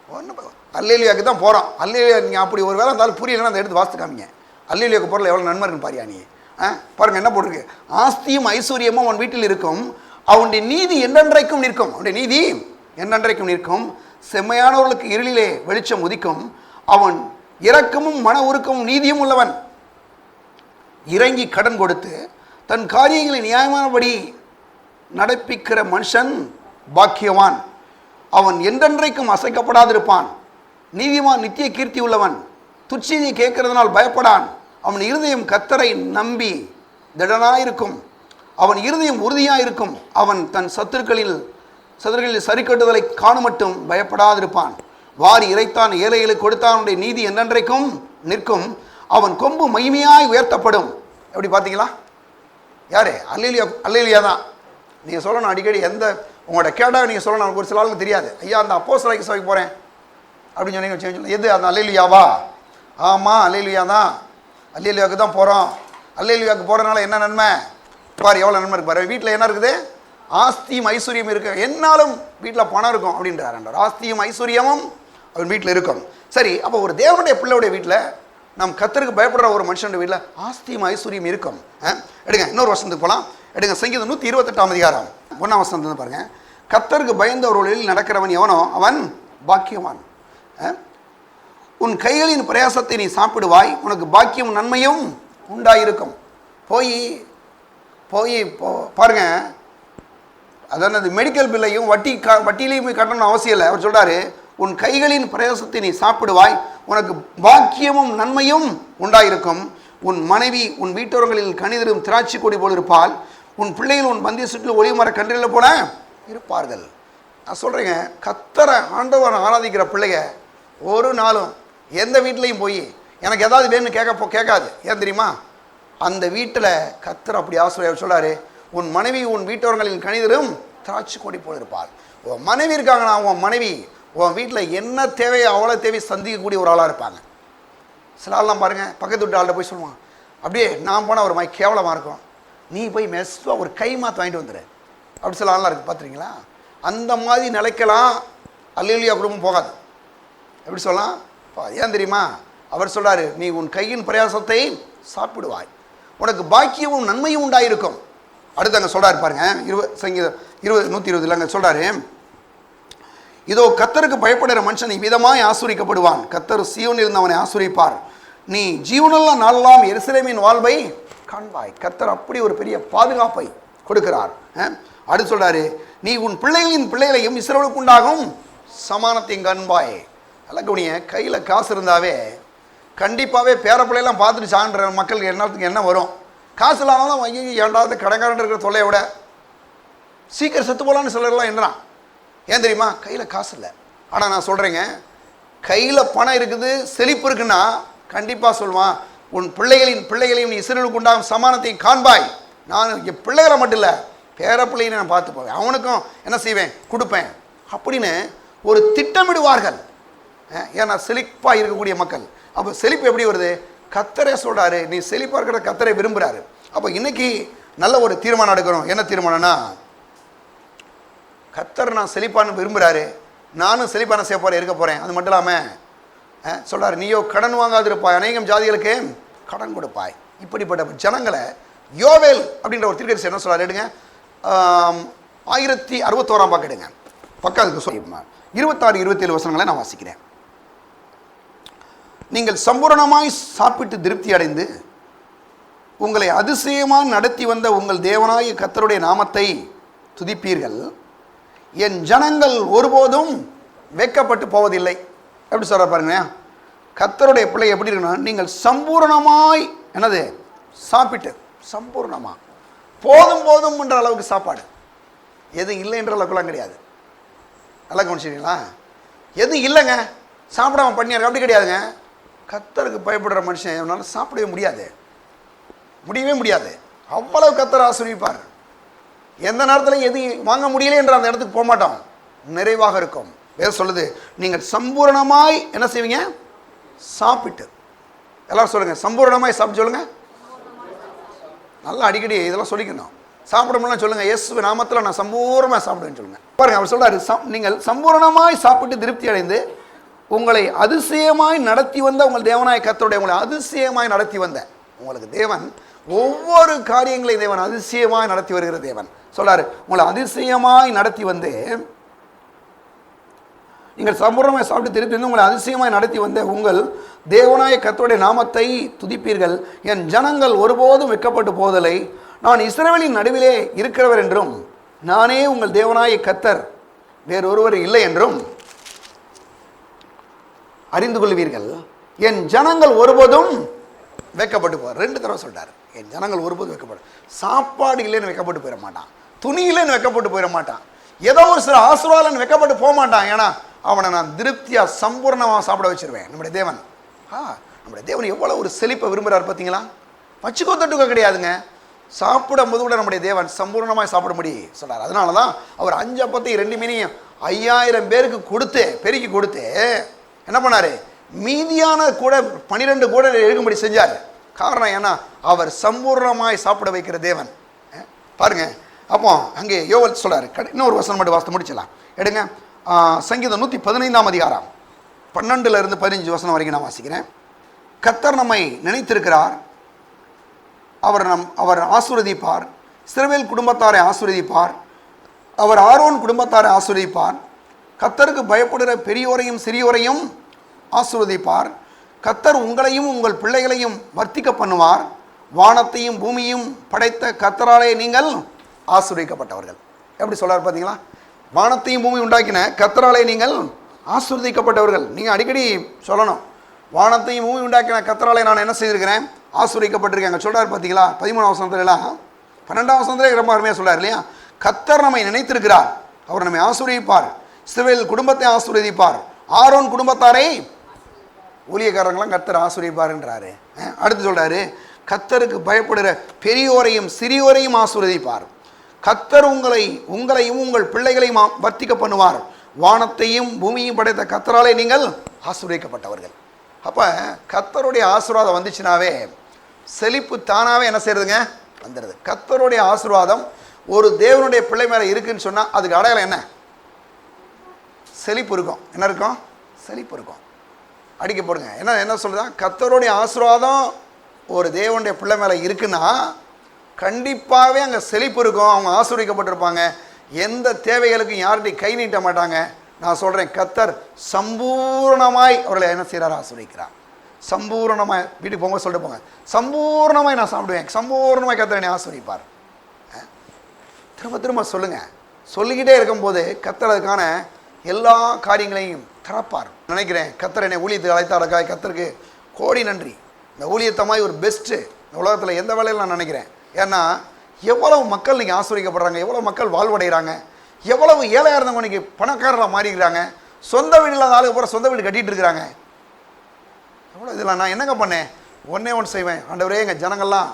S2: ஒன்றும் அல்லேலியாவுக்கு தான் போகிறோம். அல்லேலியா நீங்கள் அப்படி ஒரு வேலை இருந்தாலும் புரியலைன்னா அந்த எடுத்து வாசித்து காமிங்க. அல்லேலியாவுக்கு பொருள் எவ்வளோ நன்மை இருக்குன்னு பாரியா நீ. பாருங்கள் என்ன போட்டிருக்கு? ஆஸ்தியும் ஐஸ்வர்யமும் அவன் வீட்டில் இருக்கும். அவனுடைய நீதி என்றென்றைக்கும் நிற்கும். அவனுடைய நீதி என்றென்றைக்கும் நிற்கும். செம்மையானவர்களுக்கு இருளிலே வெளிச்சம் உதிக்கும். அவன் இரக்கமும் மன உருக்கமும் நீதியும் உள்ளவன். இறங்கி கடன் கொடுத்து தன் காரியங்களை நியாயமானபடி நடப்பிக்கிற மனுஷன் பாக்கியவான். அவன் என்றென்றைக்கும் அசைக்கப்படாதிருப்பான். நீதிமான் நித்திய கீர்த்தி உள்ளவன். துச்சீதியை கேட்கறதுனால் பயப்படான். அவன் இருதயம் கர்த்தரை நம்பி திடனாயிருக்கும். அவன் இருதயம் உறுதியாயிருக்கும். அவன் தன் சத்துருக்களில் சரி கட்டுதலை காணுமட்டும் பயப்படாதிருப்பான். வாரி இறைத்தான் ஏழைகளுக்கு கொடுத்தான். அவனுடைய நீதி என்றென்றைக்கும் நிற்கும். அவன் கொம்பு மகிமையாய் உயர்த்தப்படும். எப்படி பார்த்தீங்களா? யாரு? அல்லேலியா தான். நீங்கள் சொல்லணும் அடிக்கடி எந்த உங்களோட கேட்டால் நீங்கள் சொல்லணும். ஒரு சில ஆளுக்கு தெரியாது. ஐயா அந்த அப்போஸ்தலர் சபைக்கு போகிறேன் அப்படின்னு சொன்னீங்க. எது அந்த அல்லேலியாவா? ஆமாம் அல்லேலியா தான். அல்லேலியாவுக்கு தான் போகிறோம். அல்லேலியாவுக்கு போகிறதுனால என்ன நன்மை பாரு, எவ்வளோ நன்மை இருக்கு பாரு. வீட்டில் என்ன இருக்குது? ஆஸ்தியும் ஐஸ்வர்யம் இருக்கு. என்னாலும் வீட்டில் பணம் இருக்கும் அப்படின்றார். ஆஸ்தியும் ஐஸ்வர்யமும் அவன் வீட்டில் இருக்கும். சரி, அப்போ ஒரு தேவனுடைய பிள்ளையுடைய வீட்டில் நம் கர்த்தருக்கு பயப்படுற ஒரு மனுஷனுடைய வீட்டில் ஆஸ்தியும் ஐஸ்வர்யம் இருக்கும். எடுங்க இன்னொரு வசனத்துக்கு போகலாம். எடுங்க சங்கீதம் 128 அதிகாரம் 1 வசனத்தை பாருங்க. கர்த்தருக்கு பயந்தவர்களில் நடக்கிறவன் எவனோ அவன் பாக்கியவான். உன் கைகளின் பிரயாசத்தை நீ சாப்பிடுவாய், உனக்கு பாக்கியம் நன்மையும் உண்டாயிருக்கும். போய் பாருங்க, அதாவது மெடிக்கல் பில்லையும் வட்டியிலையும் கட்டணும்னு அவசியம் இல்லை. அவர் சொல்றாரு, உன் கைகளின் பிரயாசத்தை நீ சாப்பிடுவாய், உனக்கு பாக்கியமும் நன்மையும் உண்டாயிருக்கும். உன் மனைவி உன் வீட்டோரங்களில் கனிதரும் திராட்சை கொடி போல் இருப்பாள். உன் பிள்ளைகள் உன் பந்திய சுற்றில் ஒளிமர கன்றில் போல இருப்பார்கள். நான் சொல்றேங்க, கர்த்தரை ஆண்டவரை ஆராதிக்கிற பிள்ளைங்க ஒரு நாளும் எந்த வீட்லையும் போய் எனக்கு ஏதாவது வேணும்னு கேட்காது. ஏன் தெரியுமா? அந்த வீட்டில் கர்த்தர் அப்படி ஆசிரியர் சொல்றாரு, உன் மனைவி உன் வீட்டோரங்களில் கனிதரும் திராட்சை கொடி போல் இருப்பாள். உன் மனைவி இருக்காங்கன்னா உன் மனைவி உன் வீட்டில் என்ன தேவையோ அவ்வளோ தேவையை சந்திக்கக்கூடிய ஒரு ஆளாக இருப்பாங்க. சில ஆள்லாம் பாருங்கள், பக்கத்து வீட்டு ஆள்கிட்ட போய் சொல்லுவான், அப்படியே நான் போனால் ஒரு மாதிரி கேவலமாக இருக்கும், நீ போய் மெஸ்ஸாக ஒரு கை மாற்ற வாங்கிட்டு வந்துடு. அப்படி சில ஆள்லாம் இருக்குது பார்த்துருங்களா? அந்த மாதிரி நிலைக்கலாம் அல்லேலியா குடும்பம் போகாது. எப்படி சொல்லலாம்? ஏன் தெரியுமா? அவர் சொல்கிறாரு, நீ உன் கையின் பிரயாசத்தை சாப்பிடுவாய், உனக்கு பாக்கியமும் நன்மையும் உண்டாயிருக்கும். அடுத்து அங்கே சொல்கிறாரு பாருங்க, சங்கீதம் 120 அங்கே சொல்கிறாரு, இதோ கர்த்தருக்கு பயப்படுகிற மனுஷன் இவ்விதமாய் ஆசீர்வதிக்கப்படுவான். கர்த்தர் சீயோனில் இருந்து அவனை ஆசீர்வதிப்பார். நீ ஜீவனெல்லாம் நாளெல்லாம் எருசலேமின் வாழ்வை காண்பாய். கர்த்தர் அப்படி ஒரு பெரிய பாதுகாப்பை கொடுக்கிறார். அடுத்து சொல்றாரு, நீ உன் பிள்ளைகளின் பிள்ளைகளையும் இஸ்ரவேலுக்கு உண்டாகும் சமானத்தையும் காண்பாய். அல்ல கையில் காசு இருந்தாவே கண்டிப்பாகவே பேர பிள்ளையெல்லாம் பார்த்துட்டு சான்ற மக்களுக்கு என்னத்துக்கு என்ன வரும்? காசு இல்லாமலாம் ஐயோ ஏண்டாவது கடைக்காரன் இருக்கிற தொல்லையை விட சீக்கிரம் செத்து போகலான்னு சிலர்லாம் என்னறான். ஏன் தெரியுமா? கையில் காசு இல்லை. ஆனால் நான் சொல்கிறேங்க, கையில் பணம் இருக்குது, செழிப்பு இருக்குன்னா கண்டிப்பாக சொல்லுவான், உன் பிள்ளைகளின் பிள்ளைகளையும் நீ இஸ்ரவேலுக்கு உண்டாகும் சமானத்தையும் காண்பாய். நான் என் பிள்ளைகளை மட்டும் இல்லை, பேர பிள்ளைகளை நான் பார்த்து போவேன், அவனுக்கும் என்ன செய்வேன், கொடுப்பேன் அப்படின்னு ஒரு திட்டமிடுவார்கள். ஏன்னா செழிப்பாக இருக்கக்கூடிய மக்கள். அப்போ செழிப்பு எப்படி வருது? கர்த்தரே சொல்கிறாரு, நீ செழிப்பாக இருக்கிற கர்த்தரை விரும்புகிறாரு. அப்போ இன்னைக்கு நல்ல ஒரு தீர்மானம் எடுக்கிறோம். என்ன தீர்மானம்னா, கர்த்தர் நான் செழிப்பான்னு விரும்புகிறாரு, நானும் செழிப்பான செய்ய போகிறேன், இருக்க போகிறேன். அது மட்டும் இல்லாமல் சொல்கிறார், நீயோ கடன் வாங்காதிருப்பாய், அநேகம் ஜாதிகளுக்கு கடன் கொடுப்பாய். இப்படிப்பட்ட ஜனங்களை யோவேல் அப்படின்ற ஒரு தீர்க்கதரிசி என்ன சொல்றாரு எடுங்க, 1061 பக்கம் எடுங்க, பக்கம் அதுக்கு சொல்லி 26 27 வசனங்களை நான் வாசிக்கிறேன். நீங்கள் சம்பூரணமாய் சாப்பிட்டு திருப்தி அடைந்து உங்களை அதிசயமாக நடத்தி வந்த உங்கள் தேவனாகிய கர்த்தருடைய நாமத்தை துதிப்பீர்கள். என் ஜனங்கள் ஒருபோதும் வெட்கப்பட்டு போவதில்லை. எப்படி சொல்ற பாருங்க, கர்த்தருடைய பிள்ளை எப்படி இருக்கணும், நீங்கள் சம்பூரணமாய் என்னது சாப்பிட்டு, சம்பூர்ணமா போதும் போதும் என்ற அளவுக்கு சாப்பாடு, எது இல்லை என்ற அளவுக்குலாம் கிடையாது. நல்லா கவனிச்சிங்களா? எது இல்லைங்க சாப்பிடாம பண்ணியாரு அப்படி கிடையாதுங்க. கர்த்தருக்கு பயப்படுற மனுஷன் அவனால சாப்பிடவே முடியாது, முடியவே முடியாது. அவ்வளவு கர்த்தர் ஆசீர்வதிப்பார். எந்த நேரத்தில் எது வாங்க முடியல என்ற அந்த இடத்துக்கு போக மாட்டோம், நிறைவாக இருக்கும். வேறு சொல்லுது, நீங்கள் சம்பூரணமாய் என்ன செய்வீங்க, சாப்பிட்டு. எல்லாரும் சொல்லுங்க, சம்பூரணமாய் சாப்பிட்டு சொல்லுங்க. நல்லா அடிக்கடி இதெல்லாம் சொல்லிக்கணும். சாப்பிடணும்னா சொல்லுங்க, இயேசு நாமத்தில் நான் சம்பூர்ணமாக சாப்பிடுவேன்னு சொல்லுங்க. பாருங்க, அவர் சொல்றாரு, நீங்கள் சம்பூரணமாய் சாப்பிட்டு திருப்தி அடைந்து உங்களை அதிசயமாய் நடத்தி வந்த உங்கள் தேவனாய கர்த்தருடைய, உங்களை அதிசயமாய் நடத்தி வந்த உங்களுக்கு தேவன் ஒவ்வொரு காரியங்களை தேவன் அதிசயமாய் நடத்தி வருகிற தேவன் சொல்றாரு, உங்களை அதிசயமாய் நடத்தி வந்து நீங்கள் சம்பூர்ணமாய் சாப்பிட்டு திருப்பி வந்து உங்களை அதிசயமாய் நடத்தி வந்த உங்கள் தேவனாய கர்த்தருடைய நாமத்தை துதிப்பீர்கள். என் ஜனங்கள் ஒருபோதும் வெட்கப்பட்டு போதலை, நான் இஸ்ரவேலின் நடுவிலே இருக்கிறவர் என்றும் நானே உங்கள் தேவனாய கர்த்தர் வேறொருவர் இல்லை என்றும் அறிந்து கொள்வீர்கள். என் ஜனங்கள் ஒருபோதும் வெட்கப்பட்டு போவார். 2 தடவை சொல்றாரு, என் ஜனங்கள் ஒருபோதும் வெட்கப்படும். சாப்பாடு இல்லைன்னு வெட்கப்பட்டு போயிட மாட்டான், துணி இல்லைன்னு வெட்கப்பட்டு போயிட மாட்டான், ஏதோ ஒரு சில ஆசீர்வாதம் வெட்கப்பட்டு போக மாட்டான். ஏன்னா அவனை நான் திருப்தியா சம்பூர்ணமாக சாப்பிட வச்சிருவேன். நம்முடைய தேவன் நம்முடைய தேவன் எவ்வளவு ஒரு செழிப்பை விரும்புகிறார் பார்த்தீங்களா? வச்சுக்கோ தட்டுக்கோ கிடையாதுங்க, சாப்பிடும் போது கூட நம்முடைய தேவன் சம்பூர்ணமாக சாப்பிடும்படி சொல்றார். அதனால தான் அவர் 5 அப்பத்தையும் 2 மீனையும் 5000 பேருக்கு கொடுத்து பெருக்கி கொடுத்து என்ன பண்ணாரு, மீதியான கூட 12 கூட எழுகும்படி செஞ்சார். காரணம் ஏன்னா அவர் சம்பூர்ணமாய் சாப்பிட வைக்கிற தேவன். பாருங்க, அப்போ அங்கே யோவேல் சொல்றாரு, இன்னொரு வசனம் மட்டும் வாசித்து முடிச்சலாம் எடுங்க. சங்கீதம் 115 அதிகாரம் 12 15 வசனம் வரைக்கும் நான் வாசிக்கிறேன். கர்த்தர் நம்மை நினைத்திருக்கிறார், அவர் ஆசீர்வதிப்பார், இஸ்ரவேல் குடும்பத்தாரை ஆசீர்வதிப்பார், அவர் ஆரோன் குடும்பத்தாரை ஆசீர்வதிப்பார், கர்த்தருக்கு பயப்படுகிற பெரியோரையும் சிறியோரையும் ஆசீர்வதிப்பார், கர்த்தர் உங்களையும் உங்கள் பிள்ளைகளையும் வர்த்திக்க பண்ணுவார், வானத்தையும் பூமியும் படைத்த கர்த்தராலே நீங்கள் ஆசீர்வதிக்கப்பட்டவர்கள். எப்படி சொல்றாரு பார்த்தீங்களா? வானத்தையும் பூமி உண்டாக்கின கர்த்தராலே நீங்கள் ஆசீர்வதிக்கப்பட்டவர்கள். நீங்கள் அடிக்கடி சொல்லணும், வானத்தையும் பூமி உண்டாக்கின கர்த்தராலே நான் என்ன செய்திருக்கிறேன், ஆசீர்வதிக்கப்பட்டிருக்கேன் சொல்றாரு பார்த்தீங்களா? 13ஆம் வசனத்துலாம் 12ஆம் வசனத்திலே ரொம்ப அருமையாக சொல்றாரு இல்லையா? கர்த்தர் நம்மை நினைத்திருக்கிறார், அவர் நம்மை ஆசீர்வதிப்பார், இஸ்ரவேல் குடும்பத்தை ஆசீர்வதிப்பார், ஆரோன் குடும்பத்தாரை ஊழியக்காரங்களாம் கர்த்தர் ஆசீர்வதிப்பார்ன்றாரு. அடுத்து சொல்றாரு, கர்த்தருக்கு பயப்படுகிற பெரியோரையும் சிறியோரையும் ஆசீர்வதிப்பார், கர்த்தர் உங்களையும் உங்கள் பிள்ளைகளையும் வர்த்திக்க பண்ணுவார், வானத்தையும் பூமியையும் படைத்த கர்த்தராலே நீங்கள் ஆசீர்வதிக்கப்பட்டவர்கள். அப்போ கர்த்தருடைய ஆசீர்வாதம் வந்துச்சுனாவே செழிப்பு தானாகவே என்ன செய்யறதுங்க, வந்துடுது. கர்த்தருடைய ஆசீர்வாதம் ஒரு தேவனுடைய பிள்ளை மேலே இருக்குன்னு சொன்னால் அதுக்கு அடையாளம் என்ன, செழிப்பு இருக்கும். என்ன இருக்கும், செழிப்பு இருக்கும். அடிக்க போடுங்க, என்ன சொல்லுதான், கர்த்தருடைய ஆசீர்வாதம் ஒரு தேவனுடைய பிள்ளை மேலே இருக்குன்னா கண்டிப்பாகவே அங்கே செழிப்பு இருக்கும், அவங்க ஆசீர்வதிக்கப்பட்டிருப்பாங்க, எந்த தேவைகளுக்கும் யார்கிட்டையும் கை நீட்ட மாட்டாங்க. நான் சொல்கிறேன், கர்த்தர் சம்பூர்ணமாய் அவர்களை என்ன செய்கிறார், ஆசீர்வதிக்கிறார். சம்பூர்ணமாய் வீட்டுக்கு போங்க சொல்லிட்டு போங்க, சம்பூர்ணமாய் நான் சாப்பிடுவேன், சம்பூர்ணமாய் கர்த்தர் என்னை ஆசீர்வதிப்பார். திரும்ப திரும்ப சொல்லுங்கள், சொல்லிக்கிட்டே இருக்கும்போது கர்த்தர் அதுக்கான எல்லா காரியங்களையும் திறப்பார். நினைக்கிறேன் கர்த்தர் என்னை ஊழியத்துக்கு அழைத்தாருக்காய் கர்த்தருக்கு கோடி நன்றி. இந்த ஊழியத்தமாய் ஒரு பெஸ்ட்டு இந்த உலகத்தில் எந்த வேலையில் நான் நினைக்கிறேன். ஏன்னா எவ்வளவு மக்கள் நீங்கள் ஆசீர்வதிக்கப்படுறாங்க, எவ்வளோ மக்கள் வாழ்வடைகிறாங்க, எவ்வளவு ஏழையாக இருந்தவங்க இன்றைக்கி பணக்காரராக மாறிக்கிறாங்க, சொந்த வீடு இல்லாத ஆளுக்கு பூரா சொந்த வீடு கட்டிகிட்டு இருக்கிறாங்க. எவ்வளோ இதெல்லாம் நான் என்னங்க பண்ணேன், ஒன்றே ஒன்று செய்வேன், ஆண்டவரே எங்கள் ஜனங்கள்லாம்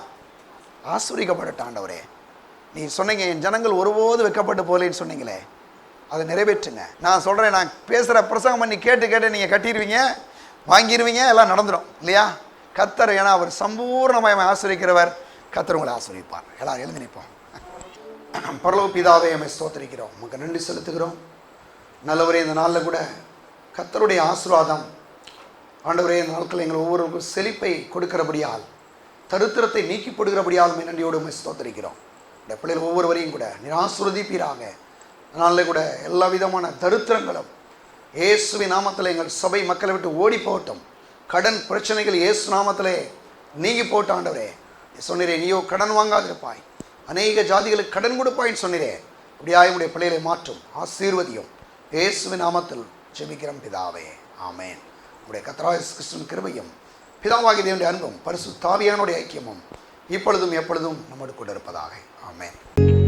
S2: ஆசீர்வதிக்கப்படட்டும் ஆண்டவரே. நீ சொன்னீங்க என் ஜனங்கள் ஒருபோது வெட்கப்பட்டு போகலேன்னு சொன்னீங்களே, அதை நிறைவேற்றுங்க. நான் சொல்கிறேன், நான் பேசுகிற பிரசங்கம் பண்ணி கேட்டு நீங்கள் கட்டிடுவீங்க, வாங்கிடுவீங்க, எல்லாம் நடந்துடும் இல்லையா? கர்த்தர் ஏன்னா அவர் சம்பூர்ணமாக ஆசீர்வதிக்கிறவர், கர்த்தர் உங்களை ஆசீர்வதிப்பார். எல்லாரும் எழுந்து நிற்போம். பரலோக பிதாவே நம்மை ஸ்தோத்திரிக்கிறோம், நமக்கு நன்றி செலுத்துகிறோம். நல்லவரே, இந்த நாளில் கூட கர்த்தருடைய ஆசீர்வாதம் ஆண்டவரே இந்த நாட்களில் எங்கள் ஒவ்வொருவருக்கும் செழிப்பை கொடுக்கிறபடியால் தரித்திரத்தை நீக்கி போடுகிறபடியாலும் நன்றியோடு ஸ்தோத்திரிக்கிறோம். இந்த பிள்ளைகள் ஒவ்வொருவரையும் கூட நிராசுரதிப்பீராக. அதனால கூட எல்லா விதமான தரித்திரங்களும் இயேசுவின் நாமத்தில் எங்கள் சபை மக்களை விட்டு ஓடி போகட்டும். கடன் பிரச்சனைகள் இயேசு நாமத்திலே நீங்கி போட்ட ஆண்டவரே. சொன்னீரே, நீயோ கடன் வாங்காதிருப்பாய், அநேக ஜாதிகளுக்கு கடன் கொடுப்பாயின்னு சொன்னீரே. அப்படியே உடைய பிள்ளைகளை மாற்றும், ஆசீர்வதியும். இயேசுவின் நாமத்தில் ஜெபிக்கிறோம் பிதாவே, ஆமென். உடைய கர்த்தராகிய இயேசு கிறிஸ்துவின் கிருபையும் பிதாவாகிய தேவனுடைய அன்பும் பரிசுத்த ஆவியானவருடைய ஐக்கியமும் இப்பொழுதும் எப்பொழுதும் நம்மோடு கூட இருப்பதாக. ஆமென்.